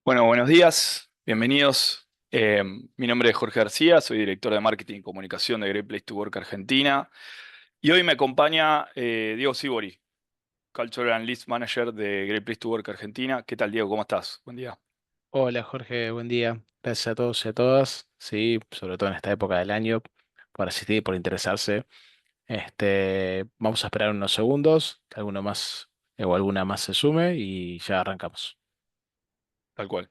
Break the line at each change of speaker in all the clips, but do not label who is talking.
Bueno, buenos días, bienvenidos. Mi nombre es Jorge García, soy director de Marketing y Comunicación de Great Place to Work Argentina. Y hoy me acompaña Diego Sibori, Cultural and Lead Manager de Great Place to Work Argentina. ¿Qué tal, Diego? ¿Cómo estás? Buen día.
Hola Jorge, buen día. Gracias a todos y a todas, sí, sobre todo en esta época del año, por asistir y por interesarse. Vamos a esperar unos segundos, que alguno más o alguna más se sume y ya arrancamos.
Tal cual.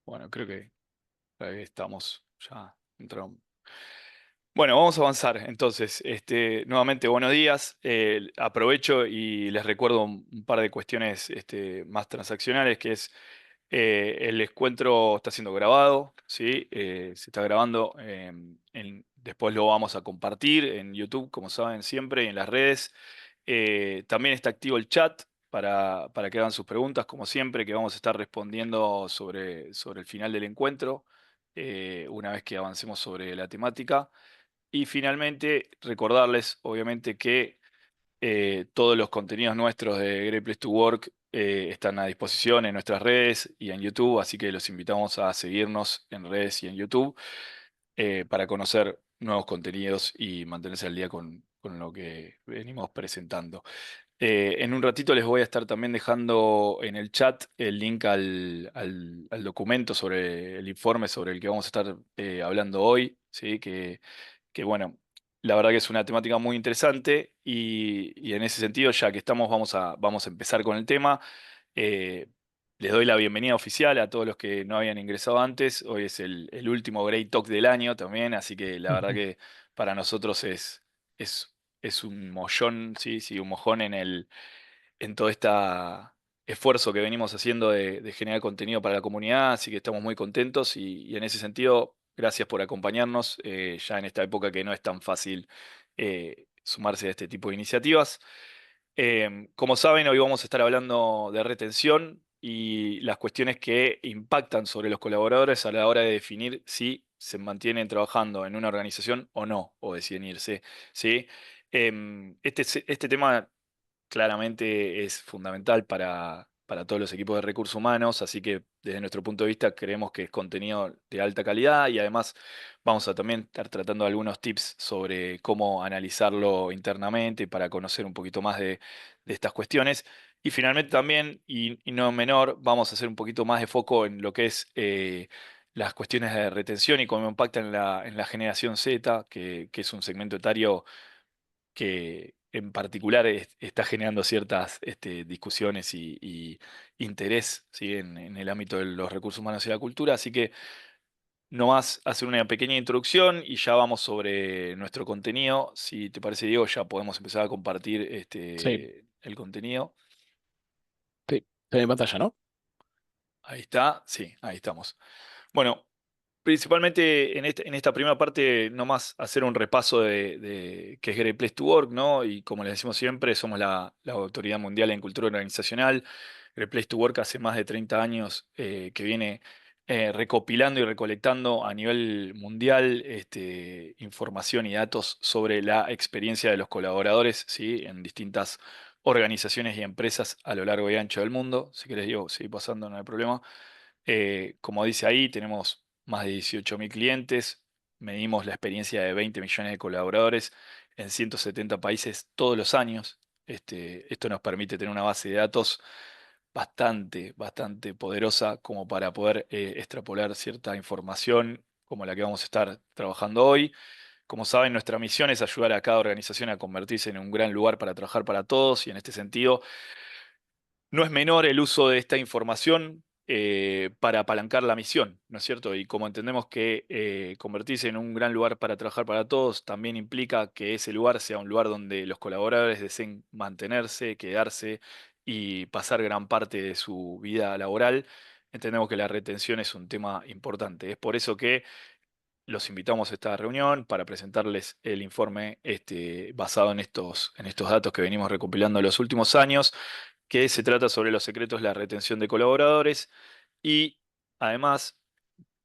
Bueno, creo que ahí estamos ya entramos. Bueno, vamos a avanzar. Entonces, nuevamente buenos días. Aprovecho y les recuerdo un par de cuestiones más transaccionales, que es el encuentro está siendo grabado, ¿sí? Se está grabando. Después lo vamos a compartir en YouTube, como saben siempre, y en las redes. También está activo el chat para que hagan sus preguntas, como siempre, que vamos a estar respondiendo sobre el final del encuentro, una vez que avancemos sobre la temática. Y finalmente, recordarles, obviamente, que todos los contenidos nuestros de Great Place to Work están a disposición en nuestras redes y en YouTube, así que los invitamos a seguirnos en redes y en YouTube para conocer nuevos contenidos y mantenerse al día con lo que venimos presentando. En un ratito les voy a estar también dejando en el chat el link al documento sobre el informe sobre el que vamos a estar hablando hoy, ¿sí? Que bueno, la verdad que es una temática muy interesante y en ese sentido, ya que estamos, vamos a empezar con el tema. Eh, Les doy la bienvenida oficial a todos los que no habían ingresado antes. Hoy es el último Great Talk del año también, así que la verdad
Ujú.
que para nosotros es, es un mollón, sí, sí, un mojón en todo este esfuerzo que venimos haciendo de generar contenido para la comunidad, así que estamos muy contentos y en ese sentido, gracias por acompañarnos ya en esta época que no es tan fácil sumarse a este tipo de iniciativas. Como saben, hoy vamos a estar hablando de retención y las cuestiones que impactan sobre los colaboradores a la hora de definir si se mantienen trabajando en una organización o no, o deciden irse, ¿sí? Este tema claramente es fundamental para todos los equipos de recursos humanos, así que desde nuestro punto de vista creemos que es contenido de alta calidad y además vamos a también estar tratando algunos tips sobre cómo analizarlo internamente para conocer un poquito más de estas cuestiones. Y finalmente también, y no menor, vamos a hacer un poquito más de foco en lo que es las cuestiones de retención y cómo impactan en la generación Z, que es un segmento etario que en particular está generando ciertas discusiones y interés, ¿sí? En el ámbito de los recursos humanos y la cultura. Así que nomás hacer una pequeña introducción y ya vamos sobre nuestro contenido. Si te parece, Diego, ya podemos empezar a compartir
Sí,
el contenido.
sí, estoy en pantalla, ¿no?
Ahí está, sí, ahí estamos. Bueno, principalmente en esta primera parte, nomás hacer un repaso de qué es Great Place to Work, ¿no? Y como les decimos siempre, somos la autoridad mundial en cultura organizacional. Great Place to Work hace más de 30 años que viene recopilando y recolectando a nivel mundial información y datos sobre la experiencia de los colaboradores, ¿sí? En distintas organizaciones y empresas a lo largo y ancho del mundo. Si querés, Diego, seguir pasando, no hay problema. Como dice ahí, tenemos más de 18.000 clientes, medimos la experiencia de 20 millones de colaboradores en 170 países todos los años. Esto nos permite tener una base de datos bastante poderosa como para poder extrapolar cierta información como la que vamos a estar trabajando hoy. Como saben, nuestra misión es ayudar a cada organización a convertirse en un gran lugar para trabajar para todos y en este sentido no es menor el uso de esta información para apalancar la misión, ¿no es cierto? Y como entendemos que convertirse en un gran lugar para trabajar para todos también implica que ese lugar sea un lugar donde los colaboradores deseen mantenerse, quedarse y pasar gran parte de su vida laboral, entendemos que la retención es un tema importante. Es por eso que los invitamos a esta reunión para presentarles el informe basado en estos datos que venimos recopilando en los últimos años, que se trata sobre los secretos de la retención de colaboradores. y además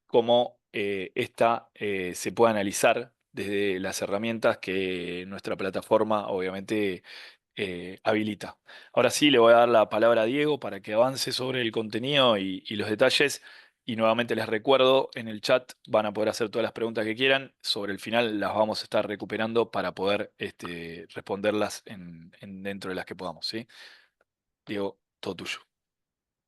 cómo esta se puede analizar desde las herramientas que nuestra plataforma obviamente habilita. Ahora sí, le voy a dar la palabra a Diego para que avance sobre el contenido y los detalles. Y nuevamente les recuerdo, en el chat van a poder hacer todas las preguntas que quieran. Sobre el final las vamos a estar recuperando para poder responderlas dentro de las que podamos, ¿sí? Diego, todo tuyo.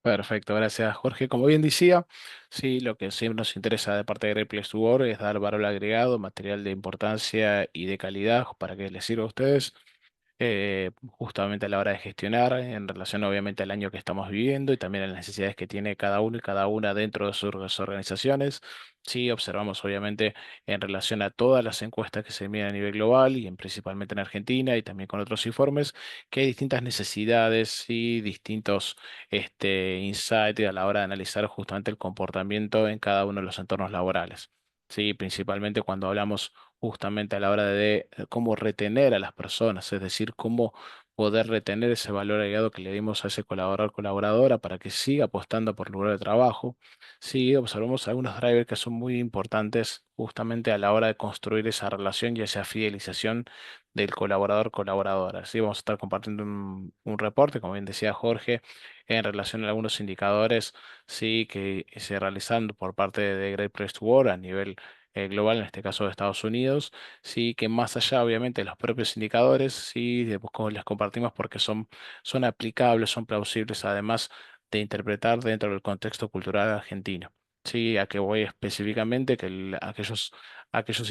Perfecto, gracias Jorge. Como bien decía, sí, lo que siempre nos interesa de parte de Great Place to Work es dar valor agregado, material de importancia y de calidad para que les sirva a ustedes. Justamente a la hora de gestionar, en relación obviamente al año que estamos viviendo y también a las necesidades que tiene cada uno y cada una dentro de sus organizaciones. Sí, observamos obviamente en relación a todas las encuestas que se miden a nivel global y principalmente en Argentina y también con otros informes, que hay distintas necesidades y distintos insights a la hora de analizar justamente el comportamiento en cada uno de los entornos laborales. Sí, principalmente cuando hablamos justamente a la hora de cómo retener a las personas, es decir, cómo poder retener ese valor agregado que le dimos a ese colaborador, colaboradora para que siga apostando por el lugar de trabajo. Sí, observamos algunos drivers que son muy importantes justamente a la hora de construir esa relación y esa fidelización del colaborador, colaboradora. Sí, vamos a estar compartiendo un reporte, como bien decía Jorge, en relación a algunos indicadores, sí, que se realizan por parte de Great Place to Work a nivel global, en este caso de Estados Unidos, sí, que más allá obviamente de los propios indicadores, sí, después como les compartimos porque son aplicables, son plausibles, además de interpretar dentro del contexto cultural argentino. Sí, a que voy específicamente que aquellos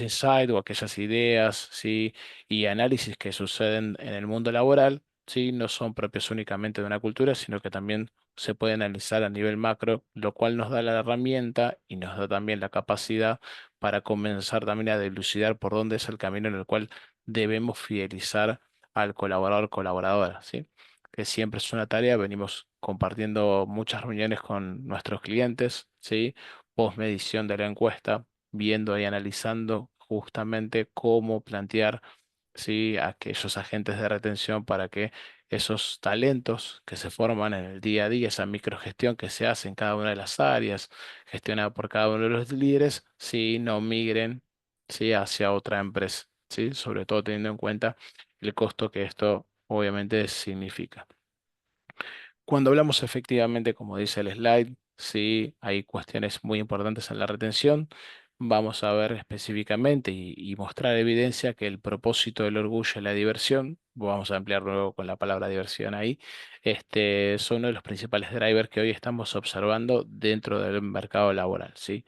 insights o aquellas ideas, sí, y análisis que suceden en el mundo laboral, sí, no son propios únicamente de una cultura, sino que también se puede analizar a nivel macro, lo cual nos da la herramienta y nos da también la capacidad para comenzar también a dilucidar por dónde es el camino en el cual debemos fidelizar al colaborador, colaboradora, ¿sí? Que siempre es una tarea, venimos compartiendo muchas reuniones con nuestros clientes, ¿sí? Post medición de la encuesta, viendo y analizando justamente cómo plantear, ¿sí? A aquellos agentes de retención para que esos talentos que se forman en el día a día, esa microgestión que se hace en cada una de las áreas, gestionada por cada uno de los líderes, sí, no migren, sí, hacia otra empresa, sí, sobre todo teniendo en cuenta el costo que esto obviamente significa. Cuando hablamos efectivamente, como dice el slide, sí, hay cuestiones muy importantes en la retención. Vamos a ver específicamente y mostrar evidencia que el propósito del orgullo y la diversión, vamos a ampliar luego con la palabra diversión ahí, son uno de los principales drivers que hoy estamos observando dentro del mercado laboral, ¿sí?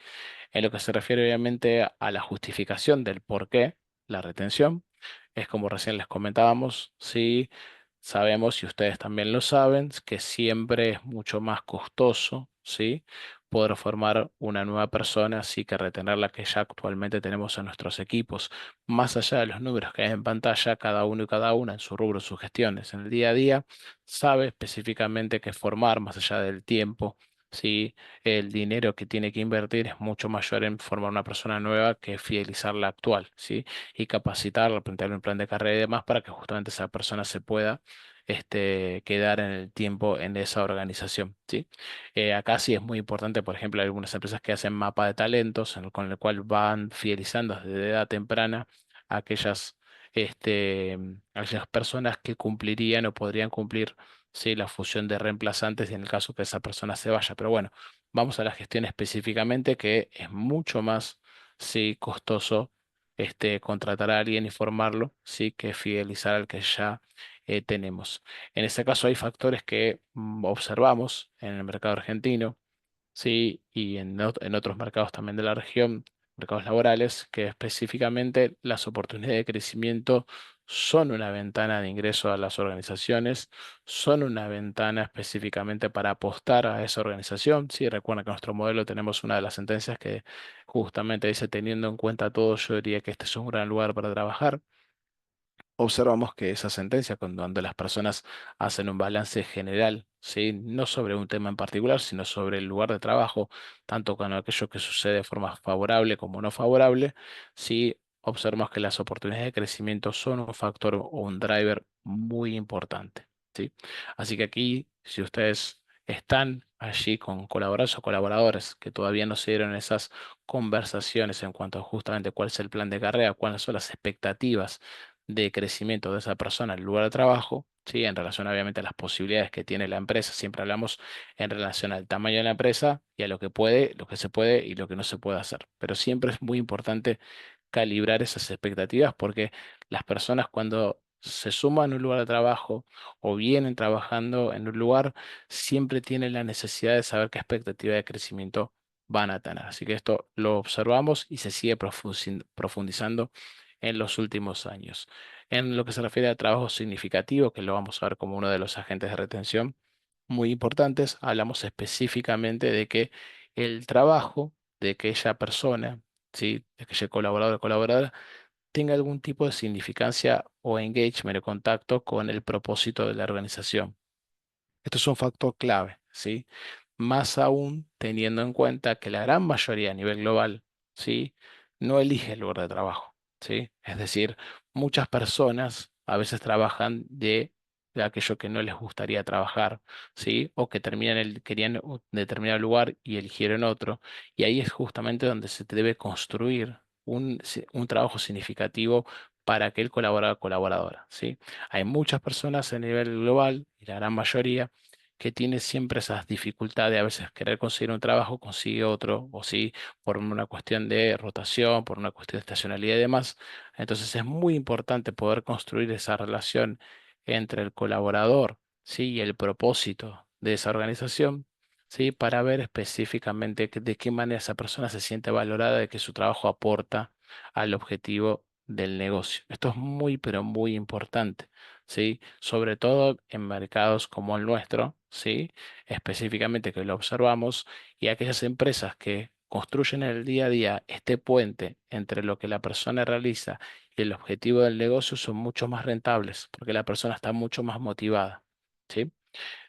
En lo que se refiere obviamente a la justificación del por qué la retención, es como recién les comentábamos, sí, sabemos y ustedes también lo saben, que siempre es mucho más costoso, sí, poder formar una nueva persona, así que retener la que ya actualmente tenemos en nuestros equipos. Más allá de los números que hay en pantalla, cada uno y cada una en su rubro, sus gestiones en el día a día, sabe específicamente que formar más allá del tiempo. Sí, el dinero que tiene que invertir es mucho mayor en formar una persona nueva que fidelizar la actual, ¿sí? Y capacitarla, plantearle un plan de carrera y demás para que justamente esa persona se pueda quedar en el tiempo en esa organización, ¿sí? Acá sí es muy importante, por ejemplo, hay algunas empresas que hacen mapa de talentos con el cual van fidelizando desde edad temprana a aquellas personas que cumplirían o podrían cumplir, ¿sí? La función de reemplazantes en el caso que esa persona se vaya. Pero bueno, vamos a la gestión específicamente, que es mucho más, sí, costoso contratar a alguien y formarlo, sí, que fidelizar al que ya tenemos. En este caso hay factores que observamos en el mercado argentino, sí, y en otros mercados también de la región, mercados laborales, que específicamente las oportunidades de crecimiento son una ventana de ingreso a las organizaciones, son una ventana específicamente para apostar a esa organización. Sí, recuerda que en nuestro modelo tenemos una de las sentencias que justamente dice, teniendo en cuenta todo, yo diría que este es un gran lugar para trabajar. Observamos que esa sentencia, cuando las personas hacen un balance general, ¿sí? No sobre un tema en particular, sino sobre el lugar de trabajo, tanto con aquello que sucede de forma favorable como no favorable, sí observamos que las oportunidades de crecimiento son un factor o un driver muy importante, ¿sí? Así que aquí, si ustedes están allí con colaboradores o colaboradores que todavía no se dieron esas conversaciones en cuanto a justamente cuál es el plan de carrera, cuáles son las expectativas de crecimiento de esa persona en el lugar de trabajo, ¿sí? En relación obviamente a las posibilidades que tiene la empresa. Siempre hablamos en relación al tamaño de la empresa y a lo que puede, lo que se puede y lo que no se puede hacer. Pero siempre es muy importante calibrar esas expectativas porque las personas cuando se suman a un lugar de trabajo o vienen trabajando en un lugar, siempre tienen la necesidad de saber qué expectativa de crecimiento van a tener. Así que esto lo observamos y se sigue profundizando en los últimos años. En lo que se refiere a trabajo significativo, que lo vamos a ver como uno de los agentes de retención muy importantes, hablamos específicamente de que el trabajo de aquella persona, ¿sí? De aquel colaborador o colaboradora tenga algún tipo de significancia o engagement o contacto con el propósito de la organización. Esto es un factor clave, ¿sí? Más aún teniendo en cuenta que la gran mayoría a nivel global, ¿sí? No elige el lugar de trabajo, ¿sí? Es decir, muchas personas a veces trabajan de aquello que no les gustaría trabajar, ¿sí? O que querían un determinado lugar y eligieron otro. Y ahí es justamente donde se debe construir un trabajo significativo para aquel colaborador o colaboradora, ¿sí? Hay muchas personas a nivel global, y la gran mayoría, que tiene siempre esas dificultades de a veces querer conseguir un trabajo, consigue otro, o sí, por una cuestión de rotación, por una cuestión de estacionalidad y demás. Entonces es muy importante poder construir esa relación entre el colaborador, sí, y el propósito de esa organización, sí, para ver específicamente de qué manera esa persona se siente valorada, de que su trabajo aporta al objetivo del negocio. Esto es muy, pero muy importante. ¿Sí? Sobre todo en mercados como el nuestro, ¿sí? Específicamente que lo observamos, y aquellas empresas que construyen en el día a día este puente entre lo que la persona realiza y el objetivo del negocio son mucho más rentables, porque la persona está mucho más motivada, ¿sí?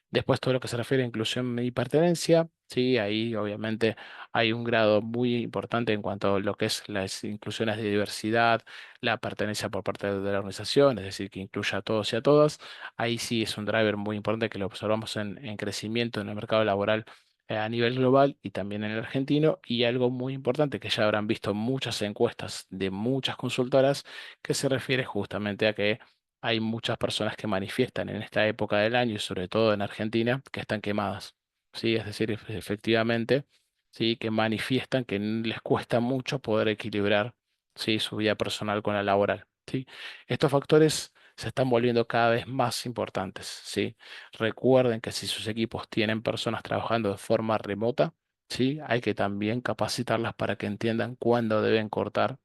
Después todo lo que se refiere a inclusión y pertenencia, sí, ahí obviamente hay un grado muy importante en cuanto a lo que es las inclusiones de diversidad, la pertenencia por parte de la organización, es decir, que incluya a todos y a todas. Ahí sí es un driver muy importante que lo observamos en crecimiento en el mercado laboral a nivel global y también en el argentino. Y algo muy importante que ya habrán visto muchas encuestas de muchas consultoras que se refiere justamente a que hay muchas personas que manifiestan en esta época del año y sobre todo en Argentina que están quemadas. Sí, es decir, efectivamente, sí, que manifiestan que les cuesta mucho poder equilibrar, sí, su vida personal con la laboral. Sí. Estos factores se están volviendo cada vez más importantes. Sí. Recuerden que si sus equipos tienen personas trabajando de forma remota, sí, hay que también capacitarlas para que entiendan cuándo deben cortar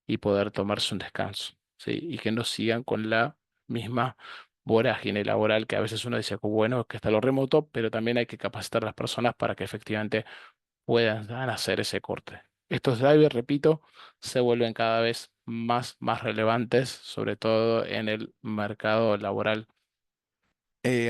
y poder tomarse un descanso, ¿sí? Y que no sigan con la misma vorágine laboral que a veces uno dice, bueno, que está lo remoto, pero también hay que capacitar a las personas para que efectivamente puedan hacer ese corte. Estos drivers, repito, se vuelven cada vez más relevantes, sobre todo en el mercado laboral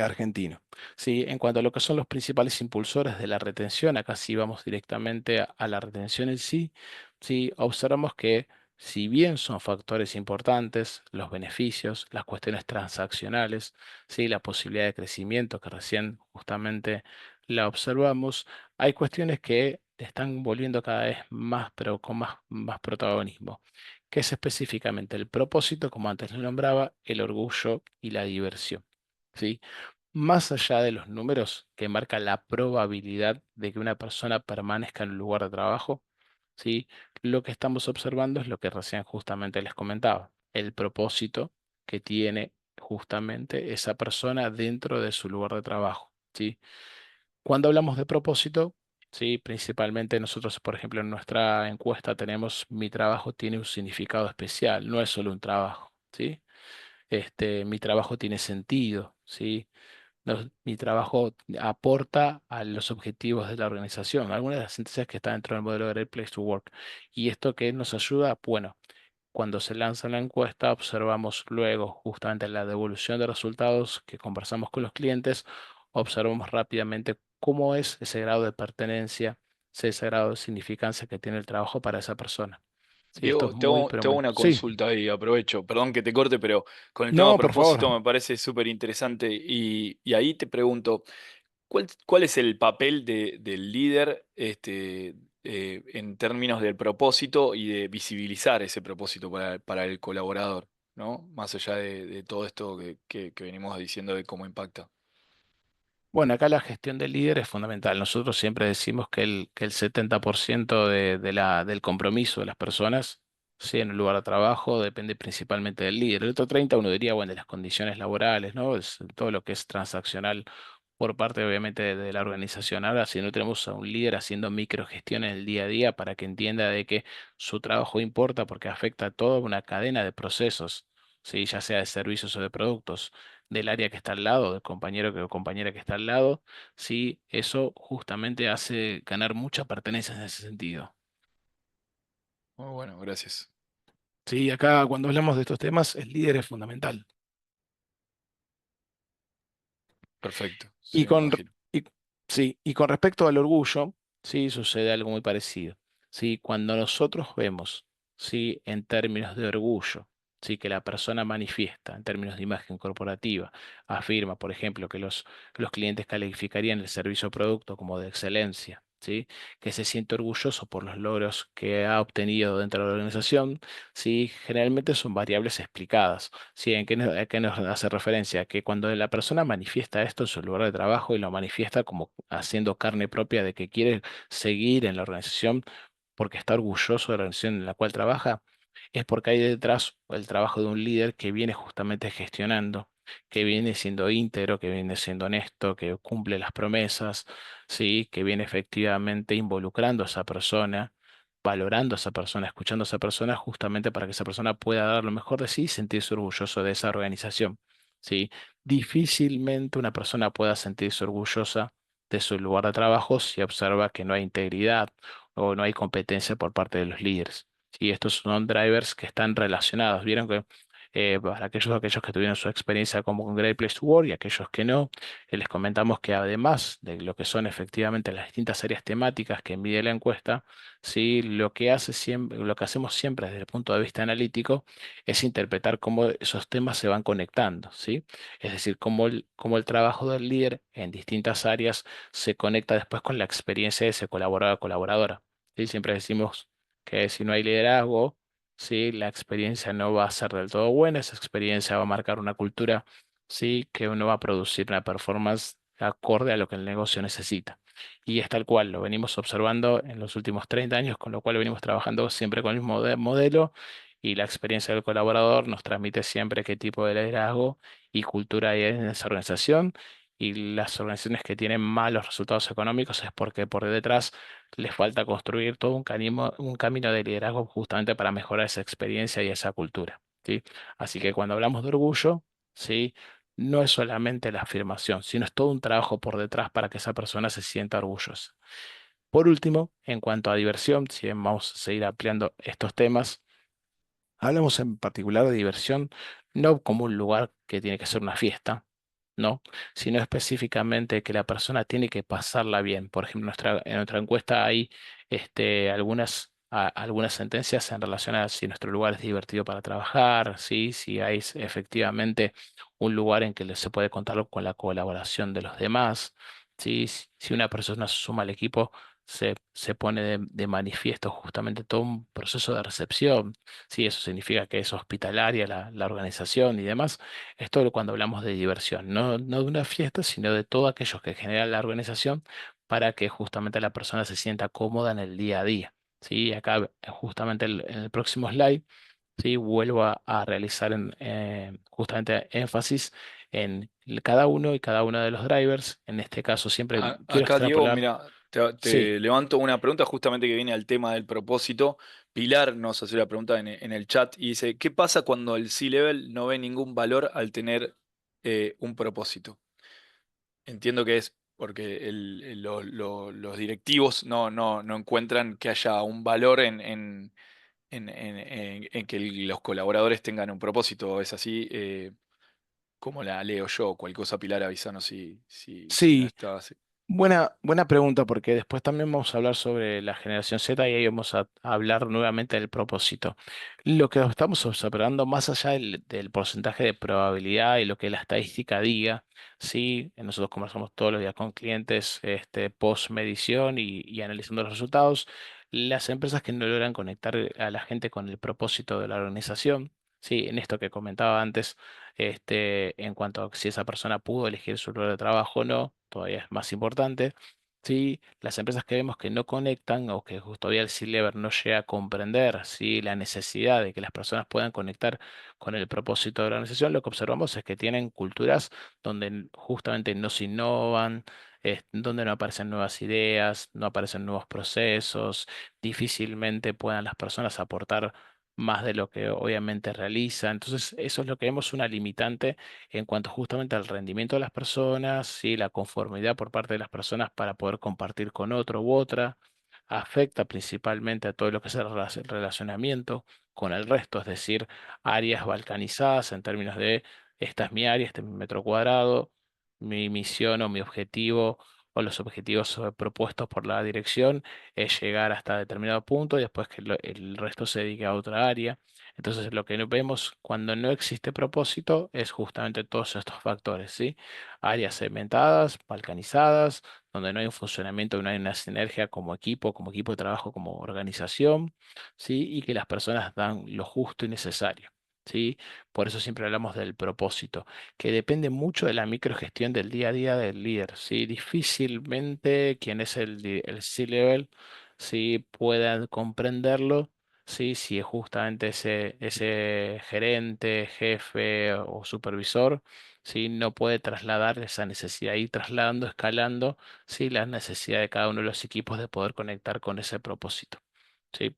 argentino. Sí, en cuanto a lo que son los principales impulsores de la retención, acá sí vamos directamente a la retención en sí. Sí, observamos que si bien son factores importantes, los beneficios, las cuestiones transaccionales, sí, la posibilidad de crecimiento que recién justamente la observamos, hay cuestiones que están volviendo cada vez más, pero con más protagonismo, que es específicamente el propósito, como antes lo nombraba, el orgullo y la diversión. ¿Sí? Más allá de los números que marcan la probabilidad de que una persona permanezca en un lugar de trabajo, ¿sí? Lo que estamos observando es lo que recién justamente les comentaba, el propósito que tiene justamente esa persona dentro de su lugar de trabajo, ¿sí? Cuando hablamos de propósito, ¿sí? Principalmente nosotros, por ejemplo, en nuestra encuesta tenemos mi trabajo tiene un significado especial, no es solo un trabajo, ¿sí? Mi trabajo tiene sentido, ¿sí? Mi trabajo aporta a los objetivos de la organización, algunas de las sentencias que están dentro del modelo de Great Place to Work. ¿Y esto qué nos ayuda? Bueno, cuando se lanza la encuesta, observamos luego justamente la devolución de resultados que conversamos con los clientes, observamos rápidamente cómo es ese grado de pertenencia, ese grado de significancia que tiene el trabajo para esa persona. Sí, esto es
Diego,
muy, pero
te hago
muy...
una
Sí,
consulta ahí, aprovecho, perdón que te corte, pero con el tema
no, por favor.
propósito me parece súper interesante y ahí te pregunto. ¿cuál es el papel del líder en términos del propósito y de visibilizar ese propósito para el colaborador, ¿no? Más allá de todo esto que venimos diciendo de cómo impacta.
Bueno, acá la gestión del líder es fundamental. Nosotros siempre decimos que el 70% del compromiso de las personas, sí, en el lugar de trabajo, depende principalmente del líder. El otro 30, uno diría, bueno, de las condiciones laborales, ¿no? Es todo lo que es transaccional por parte, obviamente, de la organización. Ahora, si no tenemos a un líder haciendo microgestión en el día a día para que entienda de que su trabajo importa porque afecta a toda una cadena de procesos, sí, ya sea de servicios o de productos del área que está al lado, del compañero o compañera que está al lado, sí, eso justamente hace ganar mucha pertenencia en ese sentido.
Muy bueno, gracias.
Sí, acá cuando hablamos de estos temas, el líder es fundamental.
Perfecto, sí,
Y
me
con,
imagino.
y, sí, y con respecto al orgullo, sí, sucede algo muy parecido. Sí, cuando nosotros vemos, sí, en términos de orgullo, sí, que la persona manifiesta, en términos de imagen corporativa, afirma, por ejemplo, que los clientes calificarían el servicio o producto como de excelencia, sí, que se siente orgulloso por los logros que ha obtenido dentro de la organización, sí, generalmente son variables explicadas. Sí, a qué nos hace referencia? Que cuando la persona manifiesta esto en su lugar de trabajo y lo manifiesta como haciendo carne propia de que quiere seguir en la organización porque está orgulloso de la organización en la cual trabaja, es porque hay detrás el trabajo de un líder que viene justamente gestionando, que viene siendo íntegro, que viene siendo honesto, que cumple las promesas, sí, que viene efectivamente involucrando a esa persona, valorando a esa persona, escuchando a esa persona, justamente para que esa persona pueda dar lo mejor de sí y sentirse orgulloso de esa organización. ¿Sí? Difícilmente una persona pueda sentirse orgullosa de su lugar de trabajo si observa que no hay integridad o no hay competencia por parte de los líderes. ¿Sí? Estos son drivers que están relacionados. Vieron que para aquellos que tuvieron su experiencia como con Great Place to Work y aquellos que no, les comentamos que además de lo que son efectivamente las distintas áreas temáticas que mide la encuesta, ¿sí? Lo que hacemos siempre desde el punto de vista analítico es interpretar cómo esos temas se van conectando, ¿sí? Es decir, cómo el trabajo del líder en distintas áreas se conecta después con la experiencia de ese colaborador o colaboradora. ¿Sí? Siempre decimos que si no hay liderazgo, ¿sí? La experiencia no va a ser del todo buena, esa experiencia va a marcar una cultura, ¿sí? Que uno va a producir una performance acorde a lo que el negocio necesita. Y es tal cual, lo venimos observando en los últimos 30 años, con lo cual venimos trabajando siempre con el mismo modelo y la experiencia del colaborador nos transmite siempre qué tipo de liderazgo y cultura hay en esa organización. Y las organizaciones que tienen malos resultados económicos es porque por detrás les falta construir todo un camino de liderazgo justamente para mejorar esa experiencia y esa cultura, ¿sí? Así que cuando hablamos de orgullo, ¿sí? No es solamente la afirmación, sino es todo un trabajo por detrás para que esa persona se sienta orgullosa. Por último, en cuanto a diversión, si bien vamos a seguir ampliando estos temas, hablamos en particular de diversión no como un lugar que tiene que ser una fiesta, no, sino específicamente que la persona tiene que pasarla bien. Por ejemplo, en nuestra encuesta hay algunas sentencias en relación a si nuestro lugar es divertido para trabajar, ¿sí? Si hay efectivamente un lugar en que se puede contar con la colaboración de los demás, ¿sí? Si una persona se suma al equipo, se pone de manifiesto justamente todo un proceso de recepción. Sí, eso significa que es hospitalaria la organización y demás. Esto cuando hablamos de diversión, no de una fiesta, sino de todo aquello que genera la organización para que justamente la persona se sienta cómoda en el día a día. Sí, acá justamente en el próximo slide, sí, vuelvo a realizar justamente énfasis en cada uno y cada uno de los drivers. En este caso siempre quiero
Acá, Diego,
extrapolar.
mira,
Sí,
te levanto una pregunta justamente que viene al tema del propósito. Pilar nos hace la pregunta en el chat y dice, ¿qué pasa cuando el C-Level no ve ningún valor al tener un propósito? Entiendo que es porque los directivos no encuentran que haya un valor en que los colaboradores tengan un propósito. Es así, como la leo yo. Cualquier cosa, Pilar, avísanos si no
sí.
está así.
Buena pregunta, porque después también vamos a hablar sobre la generación Z y ahí vamos a hablar nuevamente del propósito. Lo que estamos observando, más allá del porcentaje de probabilidad y lo que la estadística diga, sí, nosotros conversamos todos los días con clientes, post medición y analizando los resultados, las empresas que no logran conectar a la gente con el propósito de la organización, sí, en esto que comentaba antes, en cuanto a si esa persona pudo elegir su lugar de trabajo o no, todavía es más importante. Sí, las empresas que vemos que no conectan o que justo todavía el C-Level no llega a comprender, sí, la necesidad de que las personas puedan conectar con el propósito de la organización, lo que observamos es que tienen culturas donde justamente no se innovan, donde no aparecen nuevas ideas, no aparecen nuevos procesos, difícilmente puedan las personas aportar más de lo que obviamente realizan. Entonces, eso es lo que vemos una limitante en cuanto justamente al rendimiento de las personas, ¿sí? La conformidad por parte de las personas para poder compartir con otro u otra, afecta principalmente a todo lo que es el relacionamiento con el resto, es decir, áreas balcanizadas en términos de esta es mi área, este es mi metro cuadrado, mi misión o mi objetivo o los objetivos propuestos por la dirección es llegar hasta determinado punto y después que el resto se dedique a otra área. Entonces, lo que no vemos cuando no existe propósito es justamente todos estos factores, ¿sí? Áreas segmentadas, balcanizadas, donde no hay un funcionamiento, no hay una sinergia como equipo de trabajo, como organización, ¿sí? Y que las personas dan lo justo y necesario. ¿Sí? Por eso siempre hablamos del propósito, que depende mucho de la microgestión del día a día del líder, ¿sí? Difícilmente quien es el C-level, ¿sí? Pueda comprenderlo. Sí, si es justamente ese gerente, jefe o supervisor, sí, no puede trasladar esa necesidad, ir trasladando, escalando, sí, la necesidad de cada uno de los equipos de poder conectar con ese propósito. Sí,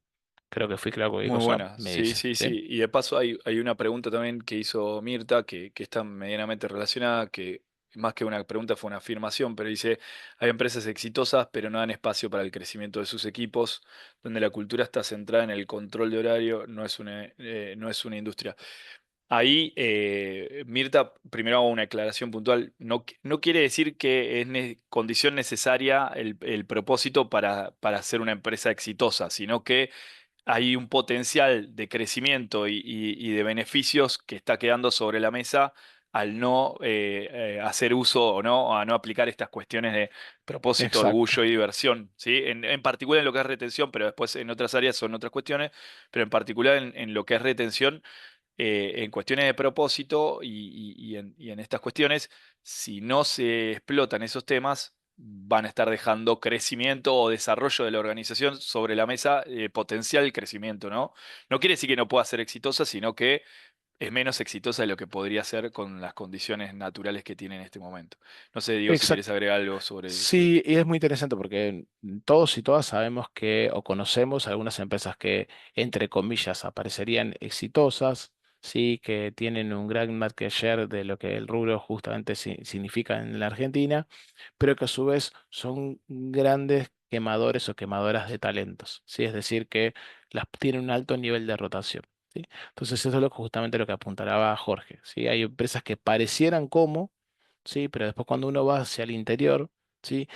creo que fui claro con qué
Muy
cosa
buena,
me
sí,
dice.
sí,
Sí,
sí. Y de paso hay una pregunta también que hizo Mirta que está medianamente relacionada, que más que una pregunta fue una afirmación, pero dice, hay empresas exitosas pero no dan espacio para el crecimiento de sus equipos, donde la cultura está centrada en el control de horario, no es una industria. Ahí, Mirta, primero hago una aclaración puntual. No, no quiere decir que es condición necesaria el propósito para ser una empresa exitosa, sino que hay un potencial de crecimiento y de beneficios que está quedando sobre la mesa al no hacer uso o no, a no aplicar estas cuestiones de propósito, orgullo
exacto.
y diversión, ¿sí? En particular en lo que es retención, pero después en otras áreas son otras cuestiones, pero en particular en lo que es retención en cuestiones de propósito y en estas cuestiones, si no se explotan esos temas, van a estar dejando crecimiento o desarrollo de la organización sobre la mesa, potencial crecimiento, ¿no? No quiere decir que no pueda ser exitosa, sino que es menos exitosa de lo que podría ser con las condiciones naturales que tiene en este momento. No sé, digo, si quieres
Exacto.
agregar algo sobre
Sí, y es muy interesante porque todos y todas sabemos que o conocemos algunas empresas que, entre comillas, aparecerían exitosas, sí, que tienen un gran market share de lo que el rubro justamente significa en la Argentina, pero que a su vez son grandes quemadores o quemadoras de talentos, ¿sí? Es decir, que tienen un alto nivel de rotación. ¿Sí? Entonces, eso es justamente lo que apuntalaba Jorge, ¿sí? Hay empresas que parecieran como, ¿sí? Pero después cuando uno va hacia el interior, ¿sí?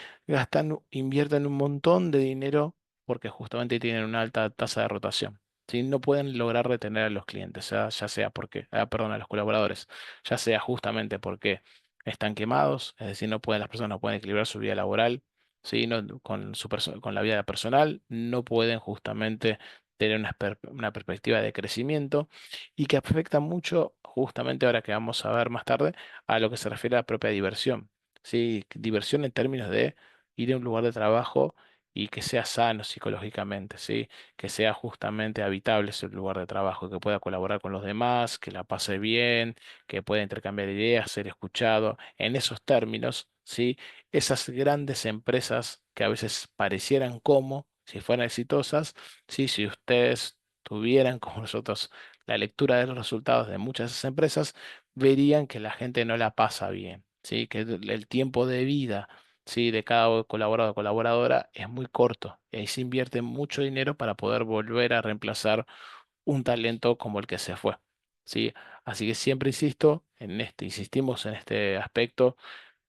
Invierten un montón de dinero porque justamente tienen una alta tasa de rotación. ¿Sí? No pueden lograr retener a los clientes, ya sea porque, perdón, a los colaboradores, ya sea justamente porque están quemados, es decir, las personas no pueden equilibrar su vida laboral, ¿sí? Con con la vida personal, no pueden justamente tener una perspectiva de crecimiento y que afecta mucho, justamente ahora que vamos a ver más tarde, a lo que se refiere a la propia diversión. ¿Sí? Diversión en términos de ir a un lugar de trabajo y que sea sano psicológicamente, ¿sí? Que sea justamente habitable ese lugar de trabajo, que pueda colaborar con los demás, que la pase bien, que pueda intercambiar ideas, ser escuchado. En esos términos, ¿sí? Esas grandes empresas que a veces parecieran como si fueran exitosas, ¿sí? Si ustedes tuvieran como nosotros la lectura de los resultados de muchas de esas empresas, verían que la gente no la pasa bien, ¿sí? Que el tiempo de vida, ¿sí? De cada colaborador o colaboradora es muy corto. Y ahí se invierte mucho dinero para poder volver a reemplazar un talento como el que se fue, ¿sí? Así que siempre insistimos en este aspecto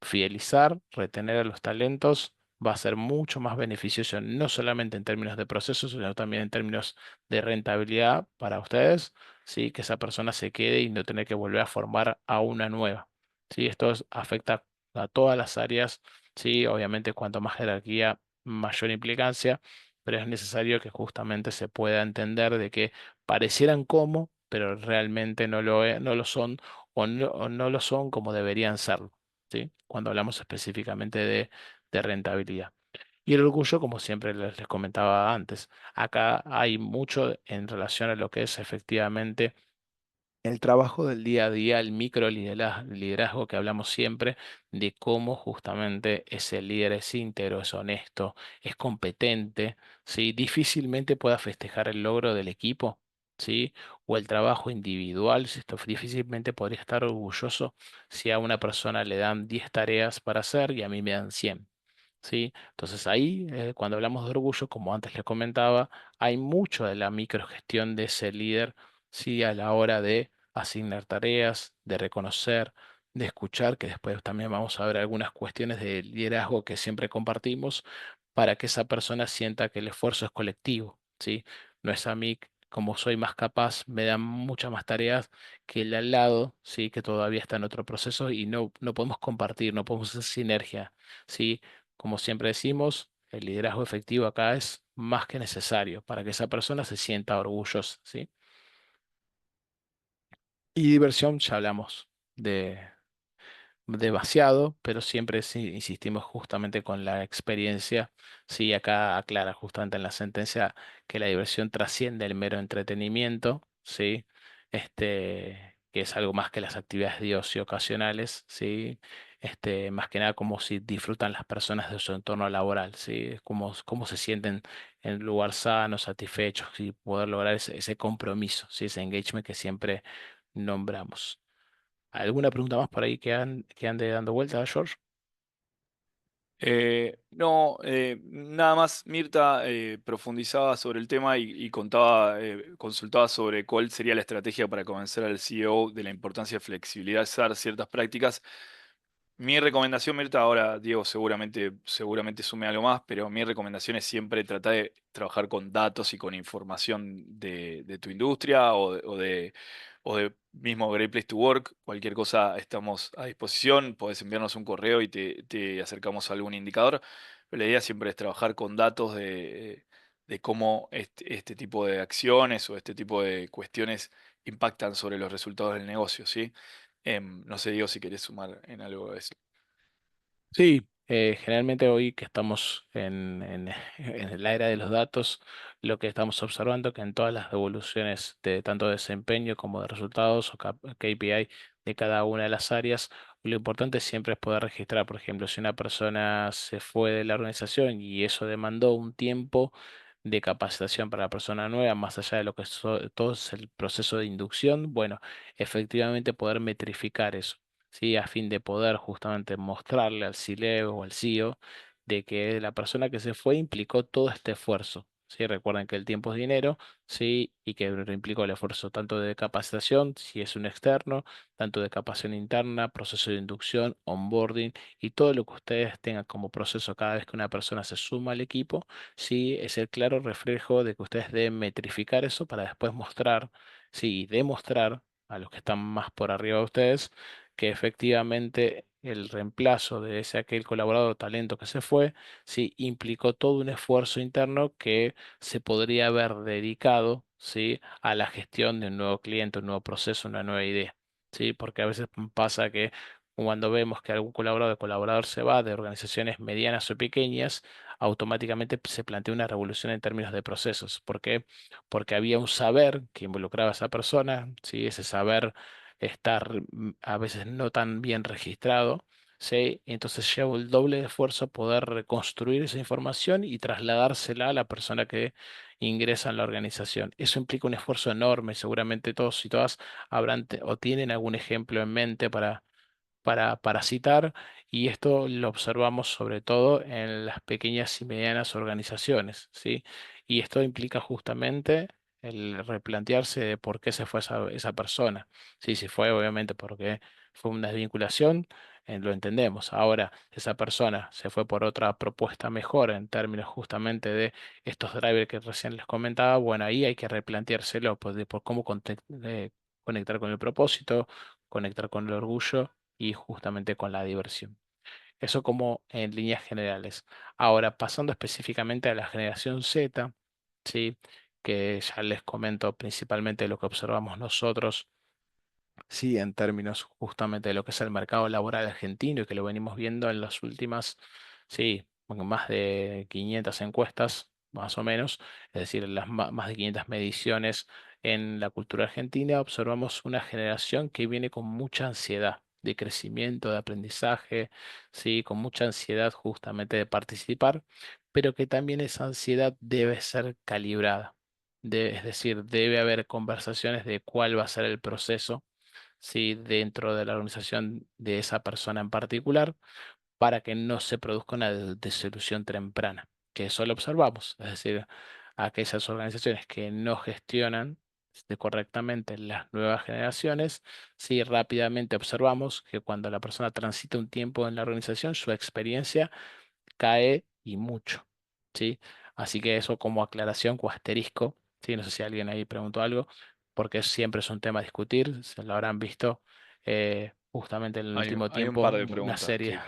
fidelizar, retener a los talentos va a ser mucho más beneficioso, no solamente en términos de procesos, sino también en términos de rentabilidad para ustedes, ¿sí? Que esa persona se quede y no tener que volver a formar a una nueva. ¿Sí? Afecta a todas las áreas, ¿sí? Obviamente, cuanto más jerarquía, mayor implicancia, pero es necesario que justamente se pueda entender de que parecieran como, pero realmente no lo son o no lo son como deberían serlo. ¿Sí? Cuando hablamos específicamente de rentabilidad. Y el orgullo, como siempre les comentaba antes, acá hay mucho en relación a lo que es efectivamente el trabajo del día a día, el micro liderazgo que hablamos siempre, de cómo justamente ese líder es íntegro, es honesto, es competente, ¿sí? Difícilmente pueda festejar el logro del equipo, ¿sí? O el trabajo individual, si esto difícilmente podría estar orgulloso si a una persona le dan 10 tareas para hacer y a mí me dan 100. ¿Sí? Entonces ahí, cuando hablamos de orgullo, como antes les comentaba, hay mucho de la microgestión de ese líder, ¿sí? A la hora de asignar tareas, de reconocer, de escuchar, que después también vamos a ver algunas cuestiones de liderazgo que siempre compartimos, para que esa persona sienta que el esfuerzo es colectivo, ¿sí? No es a mí, como soy más capaz, me dan muchas más tareas que el al lado, ¿sí? Que todavía está en otro proceso y no podemos compartir, no podemos hacer sinergia, ¿sí? Como siempre decimos, el liderazgo efectivo acá es más que necesario para que esa persona se sienta orgullosa, ¿sí? Y diversión, ya hablamos de demasiado, pero siempre sí insistimos justamente con la experiencia. Sí, acá aclara justamente en la sentencia que la diversión trasciende el mero entretenimiento, ¿sí? Que es algo más que las actividades de ocio ocasionales, ¿sí? Más que nada como si disfrutan las personas de su entorno laboral, ¿sí? Cómo se sienten en un lugar sano, satisfechos y poder lograr ese compromiso, ¿sí? Ese engagement que siempre nombramos. ¿Alguna pregunta más por ahí que ande dando vuelta, George?
No, nada más Mirta profundizaba sobre el tema y contaba, consultaba sobre cuál sería la estrategia para convencer al CEO de la importancia de flexibilizar ciertas prácticas. Mi recomendación, Mirta, ahora Diego seguramente sume algo más, pero mi recomendación es siempre tratar de trabajar con datos y con información de tu industria o de mismo Great Place to Work. Cualquier cosa estamos a disposición, podés enviarnos un correo y te acercamos a algún indicador. Pero la idea siempre es trabajar con datos de cómo este tipo de acciones o este tipo de cuestiones impactan sobre los resultados del negocio, ¿sí? No sé, Diego, si querés sumar en algo de eso.
Sí, generalmente hoy que estamos en la era de los datos, lo que estamos observando que en todas las devoluciones de tanto desempeño como de resultados o KPI de cada una de las áreas, lo importante siempre es poder registrar, por ejemplo, si una persona se fue de la organización y eso demandó un tiempo de capacitación para la persona nueva, más allá de lo que todo es el proceso de inducción, bueno, efectivamente poder metrificar eso. ¿Sí? A fin de poder justamente mostrarle al CEO o al CEO de que la persona que se fue implicó todo este esfuerzo. ¿Sí? Recuerden que el tiempo es dinero, ¿sí? Y que implicó el esfuerzo tanto de capacitación, si es un externo, tanto de capacitación interna, proceso de inducción, onboarding y todo lo que ustedes tengan como proceso cada vez que una persona se suma al equipo, sí, es el claro reflejo de que ustedes deben metrificar eso para después mostrar, sí, y demostrar a los que están más por arriba de ustedes que efectivamente el reemplazo de ese aquel colaborador o talento que se fue, sí, implicó todo un esfuerzo interno que se podría haber dedicado, sí, a la gestión de un nuevo cliente, un nuevo proceso, una nueva idea, sí, porque a veces pasa que cuando vemos que algún colaborador se va de organizaciones medianas o pequeñas, automáticamente se plantea una revolución en términos de procesos. ¿Por qué? Porque había un saber que involucraba a esa persona, ¿sí? Ese saber estar a veces no tan bien registrado, ¿sí? Entonces lleva el doble de esfuerzo poder reconstruir esa información y trasladársela a la persona que ingresa en la organización. Eso implica un esfuerzo enorme, seguramente todos y todas habrán o tienen algún ejemplo en mente para citar, y esto lo observamos sobre todo en las pequeñas y medianas organizaciones, ¿sí? Y esto implica justamente el replantearse de por qué se fue esa persona. Sí, si fue obviamente porque fue una desvinculación, lo entendemos. Ahora, esa persona se fue por otra propuesta mejor en términos justamente de estos drivers que recién les comentaba, bueno, ahí hay que replanteárselo pues, de por cómo conectar con el propósito, conectar con el orgullo y justamente con la diversión. Eso como en líneas generales. Ahora, pasando específicamente a la generación Z, ¿sí? Que ya les comento principalmente lo que observamos nosotros, sí, en términos justamente de lo que es el mercado laboral argentino y que lo venimos viendo en las últimas, sí, bueno, más de 500 encuestas, más o menos, es decir, en las más de 500 mediciones en la cultura argentina, observamos una generación que viene con mucha ansiedad de crecimiento, de aprendizaje, sí, con mucha ansiedad justamente de participar, pero que también esa ansiedad debe ser calibrada. Es decir, debe haber conversaciones de cuál va a ser el proceso, ¿sí? Dentro de la organización de esa persona en particular para que no se produzca una desilusión temprana, que eso lo observamos, es decir, aquellas organizaciones que no gestionan correctamente las nuevas generaciones, sí rápidamente observamos que cuando la persona transita un tiempo en la organización, su experiencia cae y mucho, ¿sí? Así que eso como aclaración o asterisco, ¿sí? No sé si alguien ahí preguntó algo, porque siempre es un tema a discutir, se lo habrán visto justamente en el último
Hay un
tiempo,
par de
una
preguntas,
serie.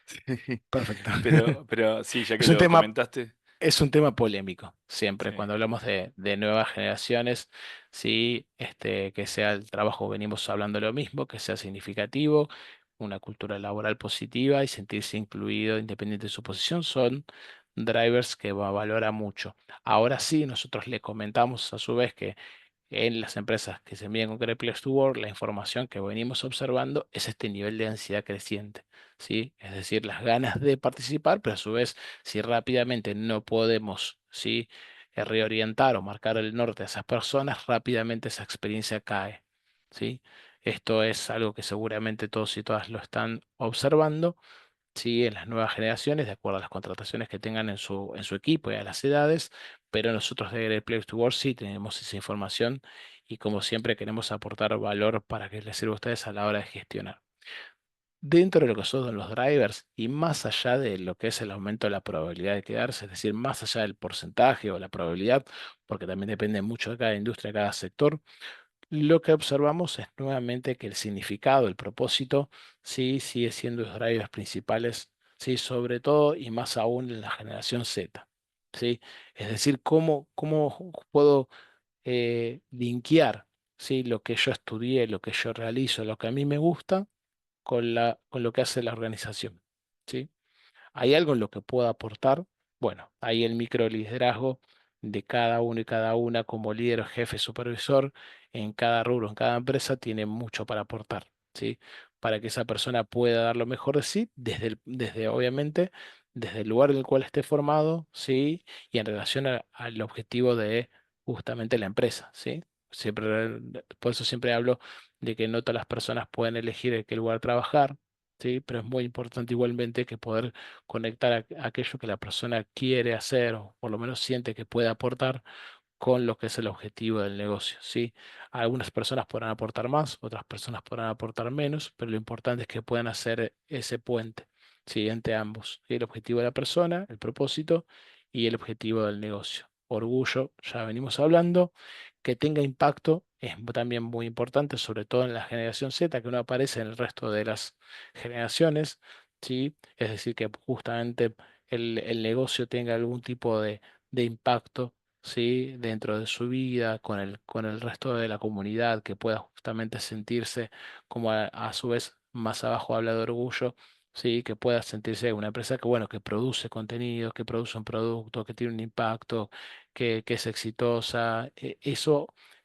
sí. Sí.
Perfecto.
Pero sí, ya que
Es un
lo
tema
comentaste,
es un tema polémico, siempre,
sí.
cuando hablamos de nuevas generaciones, sí, que sea el trabajo, venimos hablando de lo mismo, que sea significativo, una cultura laboral positiva y sentirse incluido independiente de su posición, son drivers que valora mucho. Ahora sí, nosotros le comentamos a su vez que en las empresas que se envían con Great Place to Work, la información que venimos observando es este nivel de ansiedad creciente, ¿sí? Es decir, las ganas de participar, pero a su vez, si rápidamente no podemos, ¿sí? Reorientar o marcar el norte a esas personas, rápidamente esa experiencia cae, ¿sí? Esto es algo que seguramente todos y todas lo están observando, sí, en las nuevas generaciones, de acuerdo a las contrataciones que tengan en su equipo y a las edades, pero nosotros de Great Place to Work sí tenemos esa información y como siempre queremos aportar valor para que les sirva a ustedes a la hora de gestionar. Dentro de lo que son los drivers y más allá de lo que es el aumento de la probabilidad de quedarse, es decir, más allá del porcentaje o la probabilidad, porque también depende mucho de cada industria, de cada sector, lo que observamos es nuevamente que el significado, el propósito, sí sigue siendo los drivers principales, sí, sobre todo y más aún en la generación Z, sí. Es decir, cómo puedo linkear, sí, lo que yo estudié, lo que yo realizo, lo que a mí me gusta con lo que hace la organización, sí. ¿Hay algo en lo que pueda aportar? Bueno, ahí el microliderazgo de cada uno y cada una como líder, o jefe, supervisor en cada rubro, en cada empresa, tiene mucho para aportar, ¿sí? Para que esa persona pueda dar lo mejor de sí, desde obviamente, desde el lugar en el cual esté formado, ¿sí? Y en relación al objetivo de justamente la empresa, ¿sí? Siempre, por eso siempre hablo de que no todas las personas pueden elegir en qué lugar trabajar, ¿sí? Pero es muy importante igualmente que poder conectar aquello que la persona quiere hacer o por lo menos siente que puede aportar con lo que es el objetivo del negocio, ¿sí? Algunas personas podrán aportar más, otras personas podrán aportar menos, pero lo importante es que puedan hacer ese puente, ¿sí? Entre ambos, ¿sí? El objetivo de la persona, el propósito y el objetivo del negocio. Orgullo, ya venimos hablando, que tenga impacto es también muy importante, sobre todo en la generación Z, que no aparece en el resto de las generaciones, ¿sí? Es decir, que justamente el negocio tenga algún tipo de impacto, ¿sí? Dentro de su vida, con el resto de la comunidad, que pueda justamente sentirse como a su vez más abajo habla de orgullo, ¿sí? Que pueda sentirse una empresa que, bueno, que produce contenido, que produce un producto, que tiene un impacto, que es exitosa.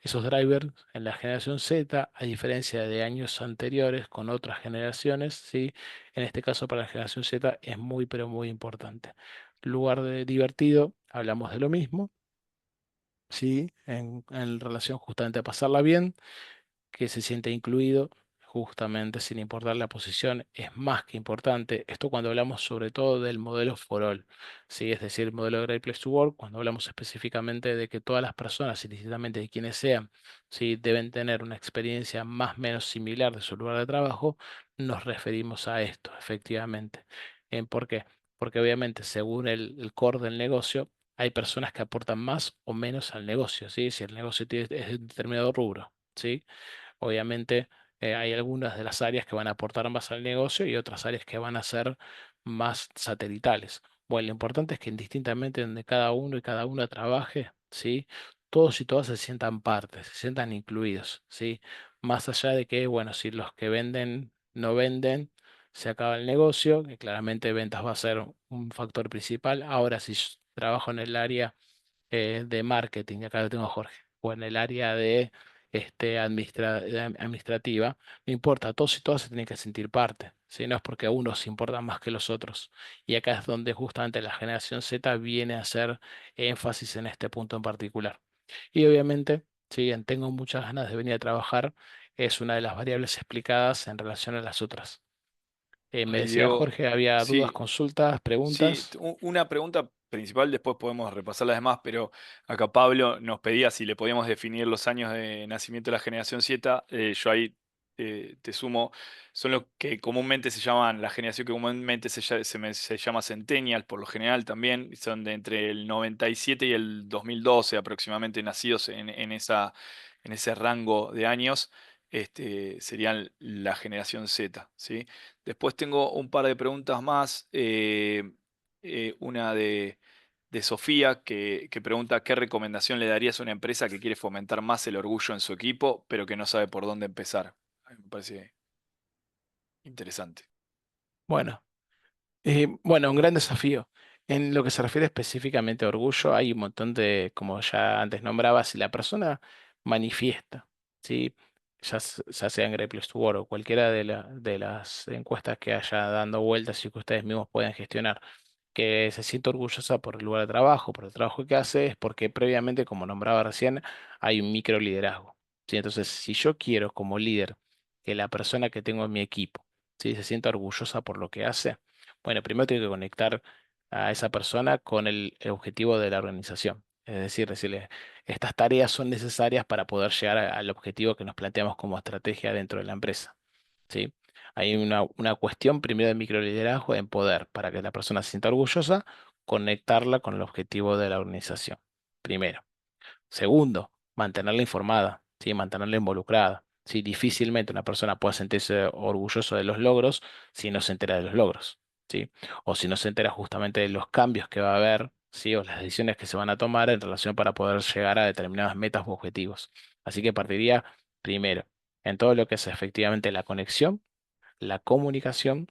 Esos drivers en la generación Z, a diferencia de años anteriores con otras generaciones, ¿sí? En este caso para la generación Z es muy, pero muy importante. Lugar de divertido, hablamos de lo mismo, ¿sí? En relación justamente a pasarla bien, que se siente incluido, justamente sin importar la posición, es más que importante. Esto cuando hablamos sobre todo del modelo for all, ¿sí? Es decir, el modelo de Great Place to Work, cuando hablamos específicamente de que todas las personas, indistintamente de quienes sean, ¿sí? Deben tener una experiencia más o menos similar de su lugar de trabajo, nos referimos a esto, efectivamente. ¿Por qué? Porque obviamente según el core del negocio, hay personas que aportan más o menos al negocio, ¿sí? Si el negocio es de un determinado rubro, ¿sí? Obviamente hay algunas de las áreas que van a aportar más al negocio y otras áreas que van a ser más satelitales. Bueno, lo importante es que indistintamente donde cada uno y cada una trabaje, ¿sí? Todos y todas se sientan partes, se sientan incluidos, ¿sí? Más allá de que, bueno, si los que venden no venden, se acaba el negocio, que claramente ventas va a ser un factor principal. Ahora, si yo trabajo en el área de marketing, acá lo tengo a Jorge, o en el área de administrativa, no importa, todos y todas se tienen que sentir parte, ¿sí? No es porque unos se importan más que los otros. Y acá es donde justamente la generación Z viene a hacer énfasis en este punto en particular. Y obviamente, si bien tengo muchas ganas de venir a trabajar, es una de las variables explicadas en relación a las otras. Me
Ay,
decía
Diego,
Jorge, había dudas,
sí,
consultas,
sí,
preguntas.
una pregunta principal, después podemos repasar las demás, pero acá Pablo nos pedía si le podíamos definir los años de nacimiento de la generación Z. Yo ahí te sumo, son los que comúnmente se llaman, la generación que comúnmente se llama Centennial, por lo general también, y son de entre el 97 y el 2012 aproximadamente nacidos en ese rango de años. Serían la generación Z, ¿sí? Después tengo un par de preguntas más. Una de Sofía que pregunta qué recomendación le darías a una empresa que quiere fomentar más el orgullo en su equipo, pero que no sabe por dónde empezar. A mí me parece interesante.
Bueno. Bueno, un gran desafío. En lo que se refiere específicamente a orgullo, hay un montón de, como ya antes nombraba, si la persona manifiesta, ¿sí? Ya sea en Great Place to Work o cualquiera de las encuestas que haya dando vueltas y que ustedes mismos puedan gestionar, que se siente orgullosa por el lugar de trabajo, por el trabajo que hace, es porque previamente, como nombraba recién, hay un micro liderazgo, ¿sí? Entonces, si yo quiero como líder que la persona que tengo en mi equipo, ¿sí? Se sienta orgullosa por lo que hace, bueno, primero tengo que conectar a esa persona con el objetivo de la organización. Es decir, decirle, estas tareas son necesarias para poder llegar al objetivo que nos planteamos como estrategia dentro de la empresa. ¿Sí? Hay una cuestión primero de microliderazgo en poder, para que la persona se sienta orgullosa, conectarla con el objetivo de la organización. Primero. Segundo, mantenerla informada, ¿sí? Mantenerla involucrada. ¿Sí? Difícilmente una persona puede sentirse orgulloso de los logros si no se entera de los logros, ¿sí? O si no se entera justamente de los cambios que va a haber, ¿sí? O las decisiones que se van a tomar en relación para poder llegar a determinadas metas u objetivos. Así que partiría primero en todo lo que es efectivamente la conexión, la comunicación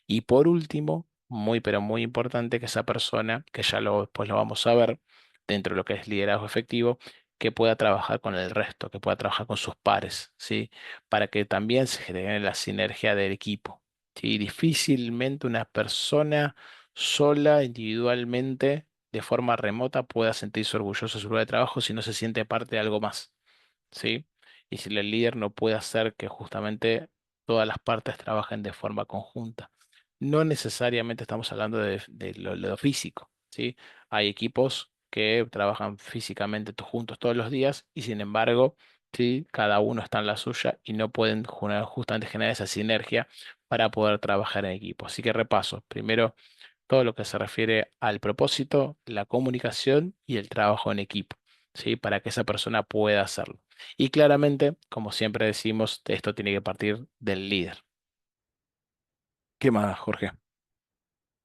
y por último, muy pero muy importante que esa persona, que ya después lo vamos a ver dentro de lo que es liderazgo efectivo, que pueda trabajar con el resto, que pueda trabajar con sus pares, ¿sí? Para que también se genere la sinergia del equipo, ¿sí? Difícilmente una persona sola, individualmente, de forma remota, pueda sentirse orgulloso de su lugar de trabajo si no se siente parte de algo más. ¿Sí? Y si el líder no puede hacer que justamente todas las partes trabajen de forma conjunta. No necesariamente estamos hablando de lo físico, ¿sí? Hay equipos que trabajan físicamente juntos todos los días y sin embargo, ¿sí? Cada uno está en la suya y no pueden justamente generar esa sinergia para poder trabajar en equipo. Así que repaso. Primero, todo lo que se refiere al propósito, la comunicación y el trabajo en equipo, ¿sí? Para que esa persona pueda hacerlo. Y claramente, como siempre decimos, esto tiene que partir del líder. ¿Qué más, Jorge?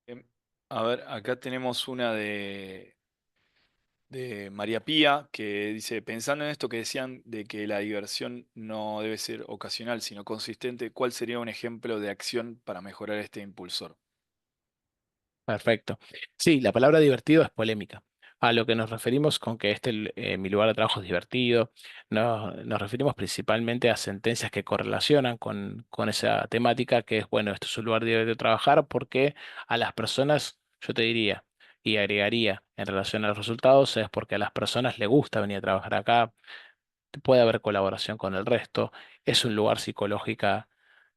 Em, A ver, acá tenemos una de María Pía que dice, pensando en esto que decían de que la diversión no debe ser ocasional, sino consistente, ¿cuál sería un ejemplo de acción para mejorar este impulsor?
Perfecto. Sí, la palabra divertido es polémica. A lo que nos referimos con que mi lugar de trabajo es divertido, nos referimos principalmente a sentencias que correlacionan con esa temática, que es, bueno, esto es un lugar de trabajar porque a las personas, yo te diría, y agregaría en relación a los resultados, es porque a las personas les gusta venir a trabajar acá, puede haber colaboración con el resto, es un lugar psicológica.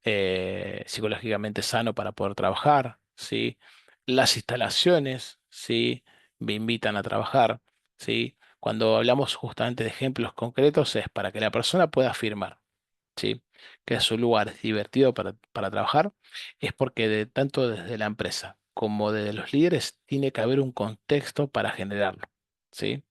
psicológicamente sano para poder trabajar, ¿sí? Las instalaciones, ¿sí? Me invitan a trabajar, ¿sí? Cuando hablamos justamente de ejemplos concretos es para que la persona pueda afirmar, ¿sí? Que su lugar es divertido para trabajar, es porque tanto desde la empresa como desde los líderes tiene que haber un contexto para generarlo, ¿sí?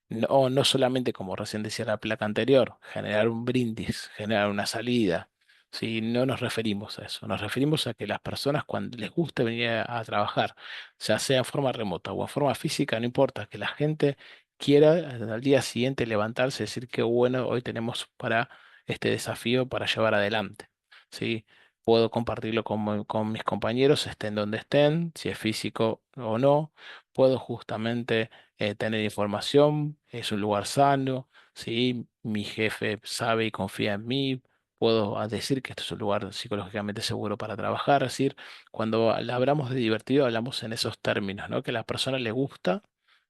No, no solamente como recién decía la placa anterior, generar un brindis, generar una salida. Si no nos referimos a eso, nos referimos a que las personas cuando les guste venir a trabajar, ya sea en forma remota o en forma física, no importa, que la gente quiera al día siguiente levantarse y decir que bueno, hoy tenemos para este desafío para llevar adelante. ¿Sí? Puedo compartirlo con mis compañeros, estén donde estén, si es físico o no. Puedo justamente tener información, es un lugar sano, ¿sí? Mi jefe sabe y confía en mí, puedo decir que esto es un lugar psicológicamente seguro para trabajar, es decir, cuando hablamos de divertido, hablamos en esos términos, ¿no? Que a la persona le gusta,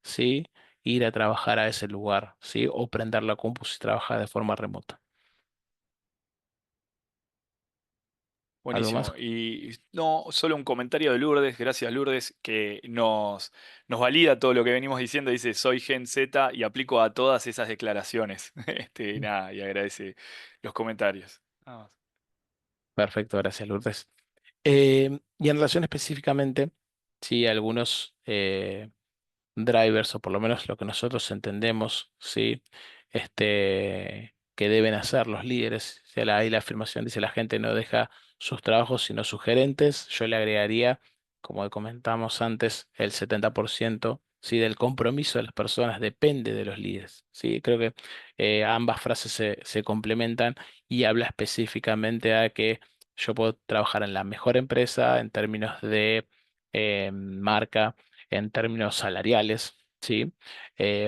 ¿sí? Ir a trabajar a ese lugar, ¿sí? O prender la compu si trabaja de forma remota. ¿Algo más?
Buenísimo. Y no, solo un comentario de Lourdes, gracias Lourdes, que nos valida todo lo que venimos diciendo. Dice, soy Gen Z y aplico a todas esas declaraciones. Nada, y agradece los comentarios. Nada más.
Perfecto, gracias, Lourdes. Y en relación específicamente, sí, algunos drivers, o por lo menos lo que nosotros entendemos, ¿sí? Que deben hacer los líderes. Ahí la afirmación dice la gente no deja sus trabajos sino sus gerentes. Yo le agregaría, como comentamos antes, el 70%, ¿sí? Del compromiso de las personas depende de los líderes, ¿sí? Creo que ambas frases se complementan y habla específicamente a que yo puedo trabajar en la mejor empresa en términos de marca, en términos salariales, ¿sí?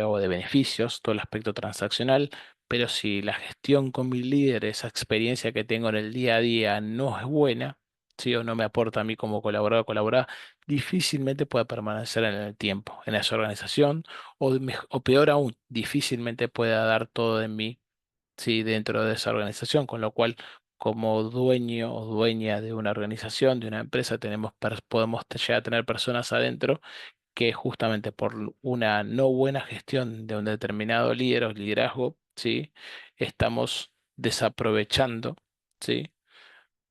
O de beneficios, todo el aspecto transaccional, pero si la gestión con mi líder, esa experiencia que tengo en el día a día no es buena, ¿sí? O no me aporta a mí como colaborador o colaboradora, difícilmente pueda permanecer en el tiempo, en esa organización, o peor aún, difícilmente pueda dar todo de mí, ¿sí? Dentro de esa organización, con lo cual como dueño o dueña de una organización, de una empresa, podemos llegar a tener personas adentro que justamente por una no buena gestión de un determinado líder o liderazgo, ¿sí? Estamos desaprovechando, ¿sí?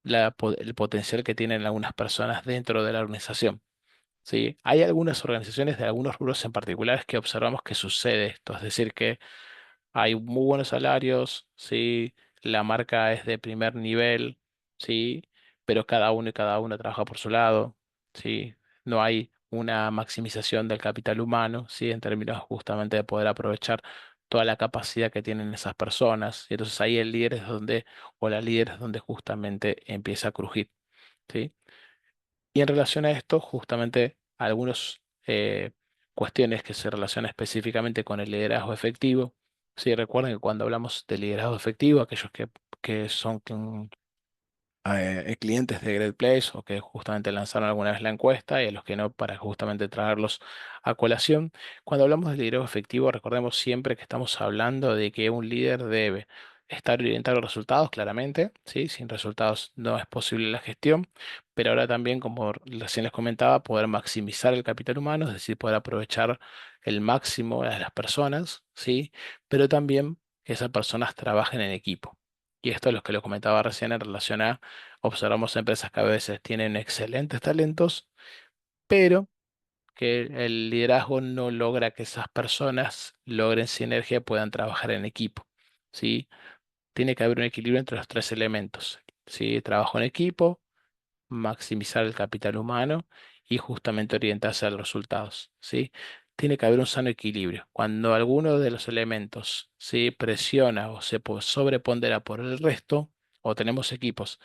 El potencial que tienen algunas personas dentro de la organización. ¿Sí? Hay algunas organizaciones de algunos rubros en particulares que observamos que sucede esto, es decir, que hay muy buenos salarios, sí, la marca es de primer nivel, sí, pero cada uno y cada una trabaja por su lado, sí. No hay una maximización del capital humano, sí, en términos justamente de poder aprovechar toda la capacidad que tienen esas personas. Y entonces ahí el líder es donde, o la líder es donde justamente empieza a crujir, sí. Y en relación a esto, justamente algunas cuestiones que se relacionan específicamente con el liderazgo efectivo. Sí, recuerden que cuando hablamos de liderazgo efectivo, aquellos que son clientes de Great Place o que justamente lanzaron alguna vez la encuesta y a los que no, para justamente traerlos a colación. Cuando hablamos de liderazgo efectivo, recordemos siempre que estamos hablando de que un líder debe estar orientado a los resultados, claramente, ¿sí? Sin resultados no es posible la gestión, pero ahora también, como recién les comentaba, poder maximizar el capital humano, es decir, poder aprovechar el máximo de las personas, ¿sí? Pero también que esas personas trabajen en equipo. Y esto es lo que lo comentaba recién en relación a observamos empresas que a veces tienen excelentes talentos, pero que el liderazgo no logra que esas personas logren sinergia y puedan trabajar en equipo, ¿sí? Tiene que haber un equilibrio entre los tres elementos, ¿sí? Trabajo en equipo, maximizar el capital humano y justamente orientarse a los resultados, ¿sí? Tiene que haber un sano equilibrio. Cuando alguno de los elementos, ¿sí? Presiona o se sobrepondera por el resto, o tenemos equipos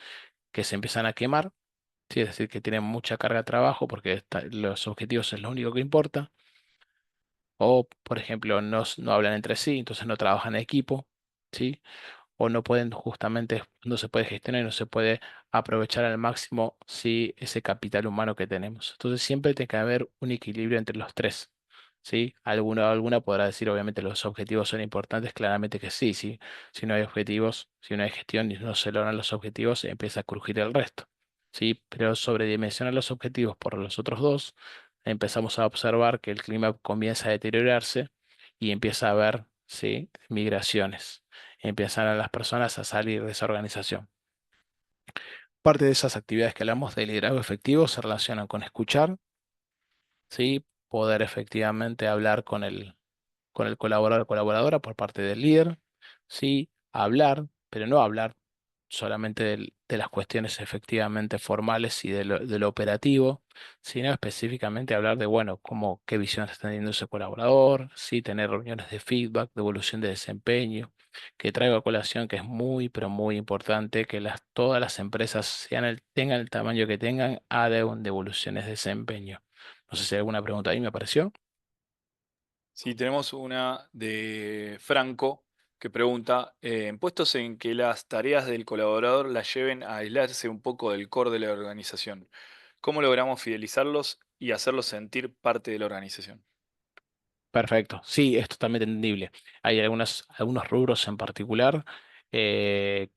que se empiezan a quemar, ¿sí? Es decir, que tienen mucha carga de trabajo porque los objetivos es lo único que importa, o por ejemplo no hablan entre sí, entonces no trabajan en equipo, ¿sí? O no pueden justamente, no se puede gestionar y no se puede aprovechar al máximo, ¿sí? Ese capital humano que tenemos. Entonces siempre tiene que haber un equilibrio entre los tres, ¿sí? Alguna podrá decir, obviamente, los objetivos son importantes, claramente que sí, sí. Si no hay objetivos, si no hay gestión y no se logran los objetivos, empieza a crujir el resto, ¿sí? Pero sobredimensionar los objetivos por los otros dos, empezamos a observar que el clima comienza a deteriorarse y empieza a haber, ¿sí? Migraciones. Empiezan a las personas a salir de esa organización. Parte de esas actividades que hablamos de liderazgo efectivo se relacionan con escuchar, ¿sí? Poder efectivamente hablar con el colaborador o colaboradora por parte del líder, ¿sí? Hablar, pero no hablar solamente de las cuestiones efectivamente formales y de lo operativo, sino específicamente hablar de, bueno, cómo, qué visión está teniendo ese colaborador, sí, tener reuniones de feedback, de evolución de desempeño, que traigo a colación que es muy, pero muy importante que todas las empresas, tengan el tamaño que tengan, hagan devoluciones de desempeño. No sé si hay alguna pregunta ahí, me pareció.
Sí, tenemos una de Franco que pregunta, en puestos en que las tareas del colaborador las lleven a aislarse un poco del core de la organización, ¿cómo logramos fidelizarlos y hacerlos sentir parte de la organización?
Perfecto, sí, es totalmente entendible. Hay algunos rubros en particular que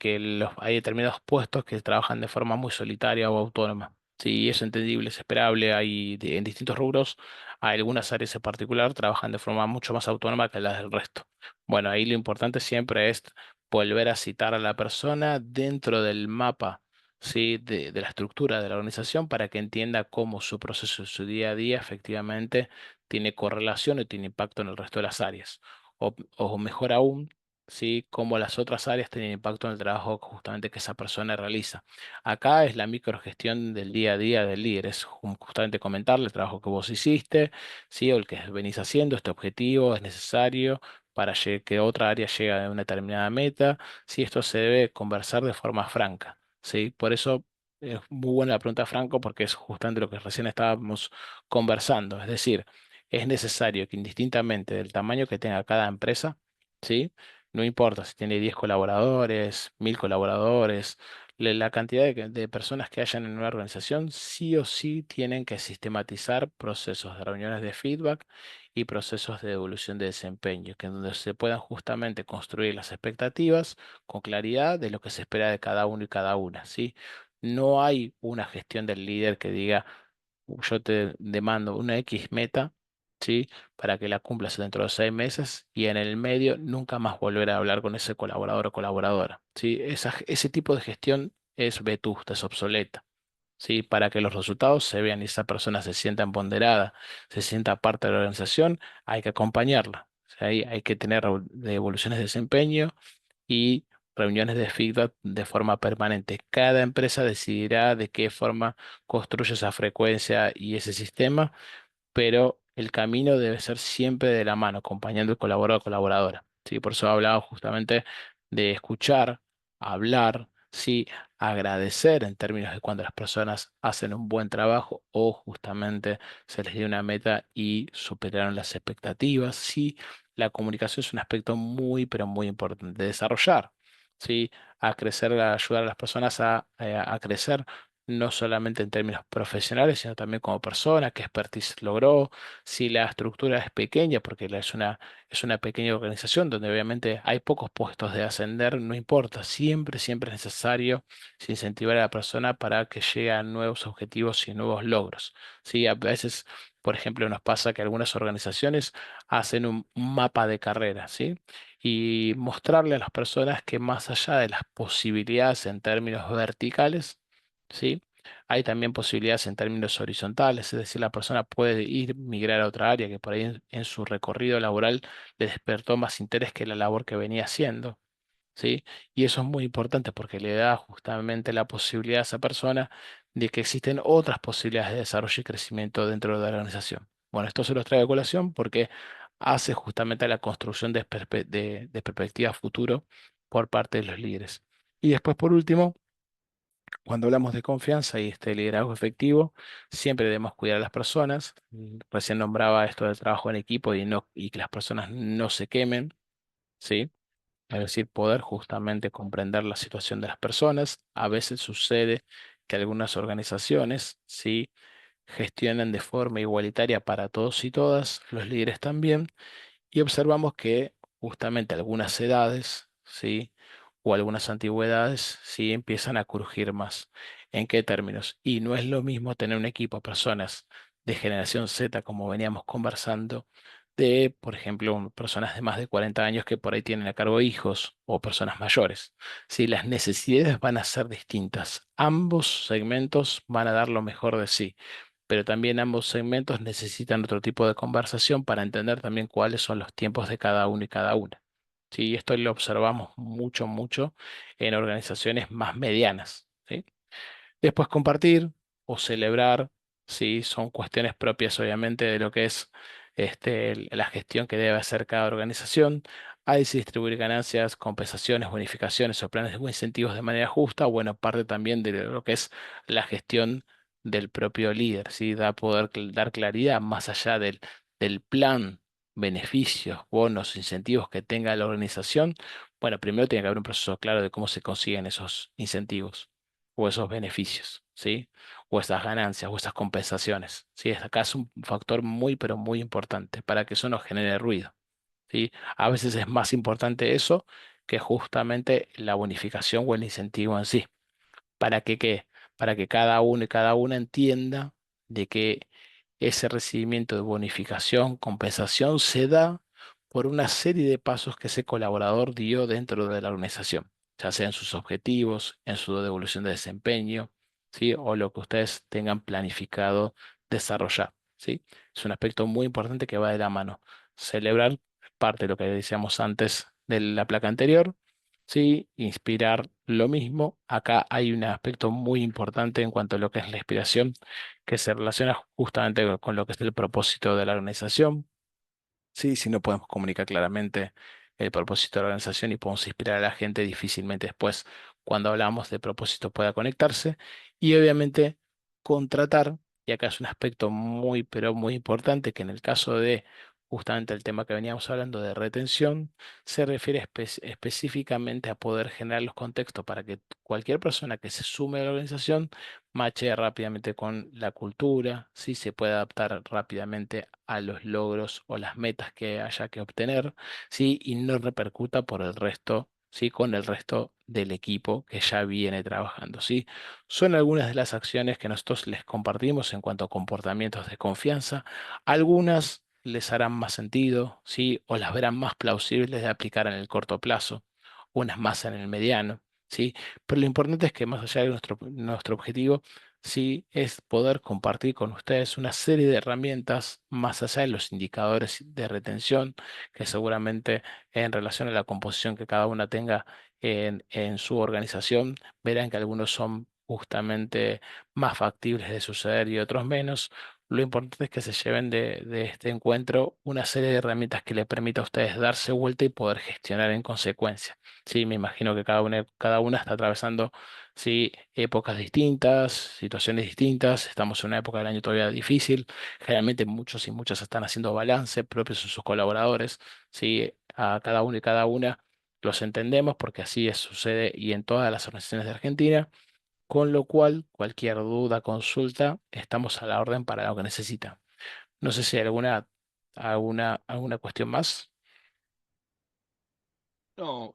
hay determinados puestos que trabajan de forma muy solitaria o autónoma. Sí, es entendible, es esperable. En distintos rubros, hay algunas áreas en particular trabajan de forma mucho más autónoma que las del resto. Bueno, ahí lo importante siempre es volver a citar a la persona dentro del mapa, ¿sí? de la estructura de la organización para que entienda cómo su proceso, su día a día efectivamente tiene correlación y tiene impacto en el resto de las áreas. O mejor aún, ¿sí? Cómo las otras áreas tienen impacto en el trabajo justamente que esa persona realiza. Acá es la microgestión del día a día del líder, es justamente comentarle el trabajo que vos hiciste, ¿sí? O el que venís haciendo, este objetivo es necesario para que otra área llegue a una determinada meta, si esto se debe conversar de forma franca, ¿sí? Por eso es muy buena la pregunta, Franco, porque es justamente lo que recién estábamos conversando. Es decir, es necesario que indistintamente del tamaño que tenga cada empresa, ¿sí? No importa si tiene 10 colaboradores, 1000 colaboradores, la cantidad de personas que hayan en una organización, sí o sí tienen que sistematizar procesos de reuniones de feedback y procesos de evolución de desempeño, que en donde se puedan justamente construir las expectativas con claridad de lo que se espera de cada uno y cada una, ¿sí? No hay una gestión del líder que diga, yo te demando una X meta, ¿sí? Para que la cumplas dentro de 6 meses y en el medio nunca más volver a hablar con ese colaborador o colaboradora, ¿sí? Ese tipo de gestión es vetusta, es obsoleta, ¿sí? Para que los resultados se vean y esa persona se sienta empoderada, se sienta parte de la organización, hay que acompañarla. O sea, hay que tener evoluciones de desempeño y reuniones de feedback de forma permanente. Cada empresa decidirá de qué forma construye esa frecuencia y ese sistema, pero el camino debe ser siempre de la mano, acompañando el colaborador o colaboradora. ¿Sí? Por eso hablaba justamente de escuchar, hablar, sí, agradecer en términos de cuando las personas hacen un buen trabajo o justamente se les dio una meta y superaron las expectativas. Sí, la comunicación es un aspecto muy, pero muy importante de desarrollar. Sí, a crecer, a ayudar a las personas a crecer no solamente en términos profesionales, sino también como persona, qué expertise logró, si la estructura es pequeña, porque es una pequeña organización donde obviamente hay pocos puestos de ascender, no importa, siempre, siempre es necesario incentivar a la persona para que llegue a nuevos objetivos y nuevos logros. Sí, a veces, por ejemplo, nos pasa que algunas organizaciones hacen un mapa de carrera, ¿sí? Y mostrarle a las personas que más allá de las posibilidades en términos verticales, ¿sí? Hay también posibilidades en términos horizontales, es decir, la persona puede migrar a otra área que por ahí en su recorrido laboral le despertó más interés que la labor que venía haciendo, ¿sí? Y eso es muy importante porque le da justamente la posibilidad a esa persona de que existen otras posibilidades de desarrollo y crecimiento dentro de la organización. Bueno, esto se los traigo a colación porque hace justamente la construcción de perspectiva futuro por parte de los líderes. Y después, por último, cuando hablamos de confianza y este liderazgo efectivo, siempre debemos cuidar a las personas. Recién nombraba esto del trabajo en equipo y que las personas no se quemen, ¿sí? Es decir, poder justamente comprender la situación de las personas. A veces sucede que algunas organizaciones, ¿sí? gestionan de forma igualitaria para todos y todas, los líderes también, y observamos que justamente algunas edades, ¿sí? O algunas antigüedades, sí empiezan a crujir más. ¿En qué términos? Y no es lo mismo tener un equipo de personas de generación Z, como veníamos conversando, de, por ejemplo, personas de más de 40 años que por ahí tienen a cargo hijos o personas mayores. Sí, las necesidades van a ser distintas. Ambos segmentos van a dar lo mejor de sí, pero también ambos segmentos necesitan otro tipo de conversación para entender también cuáles son los tiempos de cada uno y cada una. Sí, esto lo observamos mucho, mucho en organizaciones más medianas. ¿Sí? Después compartir o celebrar, sí, son cuestiones propias obviamente de lo que es la gestión que debe hacer cada organización. Hay que distribuir ganancias, compensaciones, bonificaciones o planes de incentivos de manera justa. Bueno, parte también de lo que es la gestión del propio líder, ¿sí? Da poder dar claridad más allá del plan, beneficios, bonos, incentivos que tenga la organización. Bueno, primero tiene que haber un proceso claro de cómo se consiguen esos incentivos o esos beneficios, ¿sí? O esas ganancias o esas compensaciones, ¿sí? Acá es un factor muy, pero muy importante para que eso no genere ruido, ¿sí? A veces es más importante eso que justamente la bonificación o el incentivo en sí. ¿Para que qué? Para que cada uno y cada una entienda de que ese recibimiento de bonificación, compensación, se da por una serie de pasos que ese colaborador dio dentro de la organización, ya sea en sus objetivos, en su devolución de desempeño, ¿sí? O lo que ustedes tengan planificado desarrollar, ¿sí? Es un aspecto muy importante que va de la mano. Celebrar parte de lo que decíamos antes de la placa anterior. Sí, inspirar lo mismo. Acá hay un aspecto muy importante en cuanto a lo que es la inspiración, que se relaciona justamente con lo que es el propósito de la organización. Sí, si no podemos comunicar claramente el propósito de la organización y podemos inspirar a la gente, difícilmente después, cuando hablamos de propósito, pueda conectarse. Y obviamente contratar, y acá es un aspecto muy, pero muy importante, que en el caso de justamente el tema que veníamos hablando de retención, se refiere específicamente a poder generar los contextos para que cualquier persona que se sume a la organización mache rápidamente con la cultura, ¿sí? Se puede adaptar rápidamente a los logros o las metas que haya que obtener, ¿sí? Y no repercuta por el resto, ¿sí? Con el resto del equipo que ya viene trabajando, ¿sí? Son algunas de las acciones que nosotros les compartimos en cuanto a comportamientos de confianza. Algunas les harán más sentido, ¿sí? O las verán más plausibles de aplicar en el corto plazo, unas más en el mediano. ¿Sí? Pero lo importante es que más allá de nuestro objetivo, sí es poder compartir con ustedes una serie de herramientas más allá de los indicadores de retención, que seguramente en relación a la composición que cada una tenga en su organización, verán que algunos son justamente más factibles de suceder y otros menos. Lo importante es que se lleven de este encuentro una serie de herramientas que les permita a ustedes darse vuelta y poder gestionar en consecuencia. Sí, me imagino que cada una está atravesando, sí, épocas distintas, situaciones distintas. Estamos en una época del año todavía difícil. Generalmente muchos y muchas están haciendo balance propios en sus colaboradores. Sí, a cada uno y cada una los entendemos porque así sucede y en todas las organizaciones de Argentina. Con lo cual, cualquier duda, consulta, estamos a la orden para lo que necesita. No sé si hay alguna cuestión más.
No,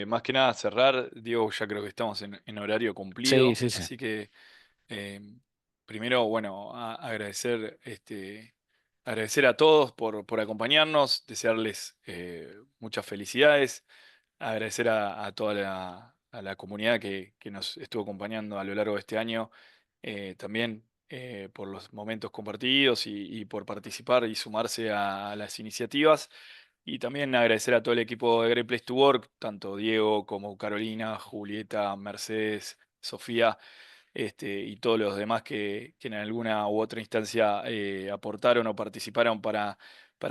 más que nada cerrar, Diego, ya creo que estamos en horario
Sí,
cumplido,
sí, sí.
así que eh, primero, bueno, agradecer, agradecer a todos por acompañarnos, desearles muchas felicidades, agradecer a toda a la comunidad que nos estuvo acompañando a lo largo de este año, también por los momentos compartidos y por participar y sumarse a las iniciativas. Y también agradecer a todo el equipo de Great Place to Work, tanto Diego como Carolina, Julieta, Mercedes, Sofía, y todos los demás que en alguna u otra instancia aportaron o participaron para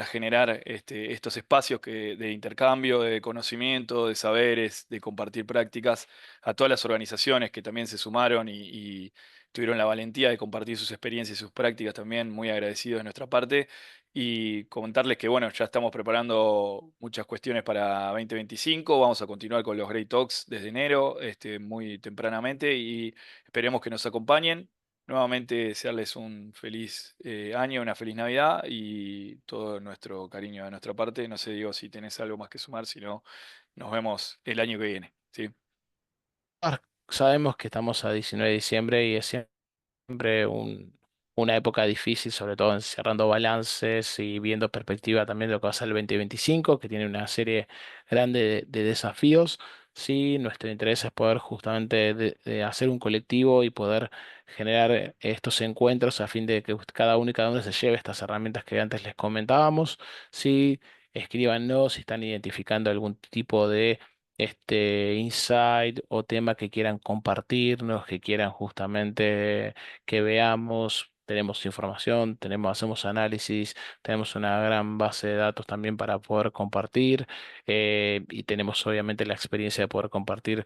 generar estos espacios de intercambio, de conocimiento, de saberes, de compartir prácticas, a todas las organizaciones que también se sumaron y tuvieron la valentía de compartir sus experiencias y sus prácticas también, muy agradecidos de nuestra parte. Y comentarles que, bueno, ya estamos preparando muchas cuestiones para 2025. Vamos a continuar con los Great Talks desde enero, muy tempranamente, y esperemos que nos acompañen. nuevamente desearles un feliz año, una feliz Navidad y todo nuestro cariño de nuestra parte. No sé, Diego, si tenés algo más que sumar, si no, nos vemos el año que viene. ¿Sí?
Sabemos que estamos a 19 de diciembre y es siempre una época difícil, sobre todo en cerrando balances y viendo perspectiva también de lo que va a ser el 2025, que tiene una serie grande de desafíos. Sí, nuestro interés es poder justamente de hacer un colectivo y poder generar estos encuentros a fin de que cada uno y cada uno se lleve estas herramientas que antes les comentábamos. Sí, escríbanos si están identificando algún tipo de insight o tema que quieran compartirnos, que quieran justamente que veamos. Tenemos información, hacemos análisis, tenemos una gran base de datos también para poder compartir y tenemos obviamente la experiencia de poder compartir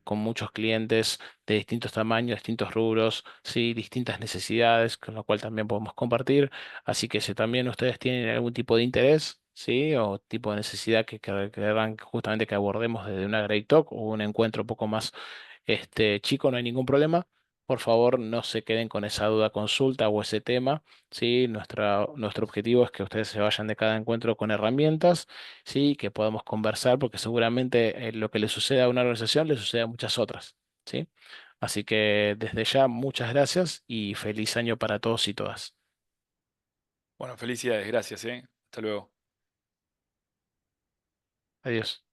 con muchos clientes de distintos tamaños, distintos rubros, sí, distintas necesidades, con lo cual también podemos compartir. Así que si también ustedes tienen algún tipo de interés, sí, o tipo de necesidad que querrán justamente que abordemos desde una Great Talk o un encuentro un poco más chico, no hay ningún problema. Por favor, no se queden con esa duda, consulta o ese tema. Sí, nuestro objetivo es que ustedes se vayan de cada encuentro con herramientas, sí, que podamos conversar, porque seguramente lo que le sucede a una organización le sucede a muchas otras, ¿sí? Así que desde ya, muchas gracias y feliz año para todos y todas.
Bueno, felicidades, gracias, ¿eh? Hasta luego.
Adiós.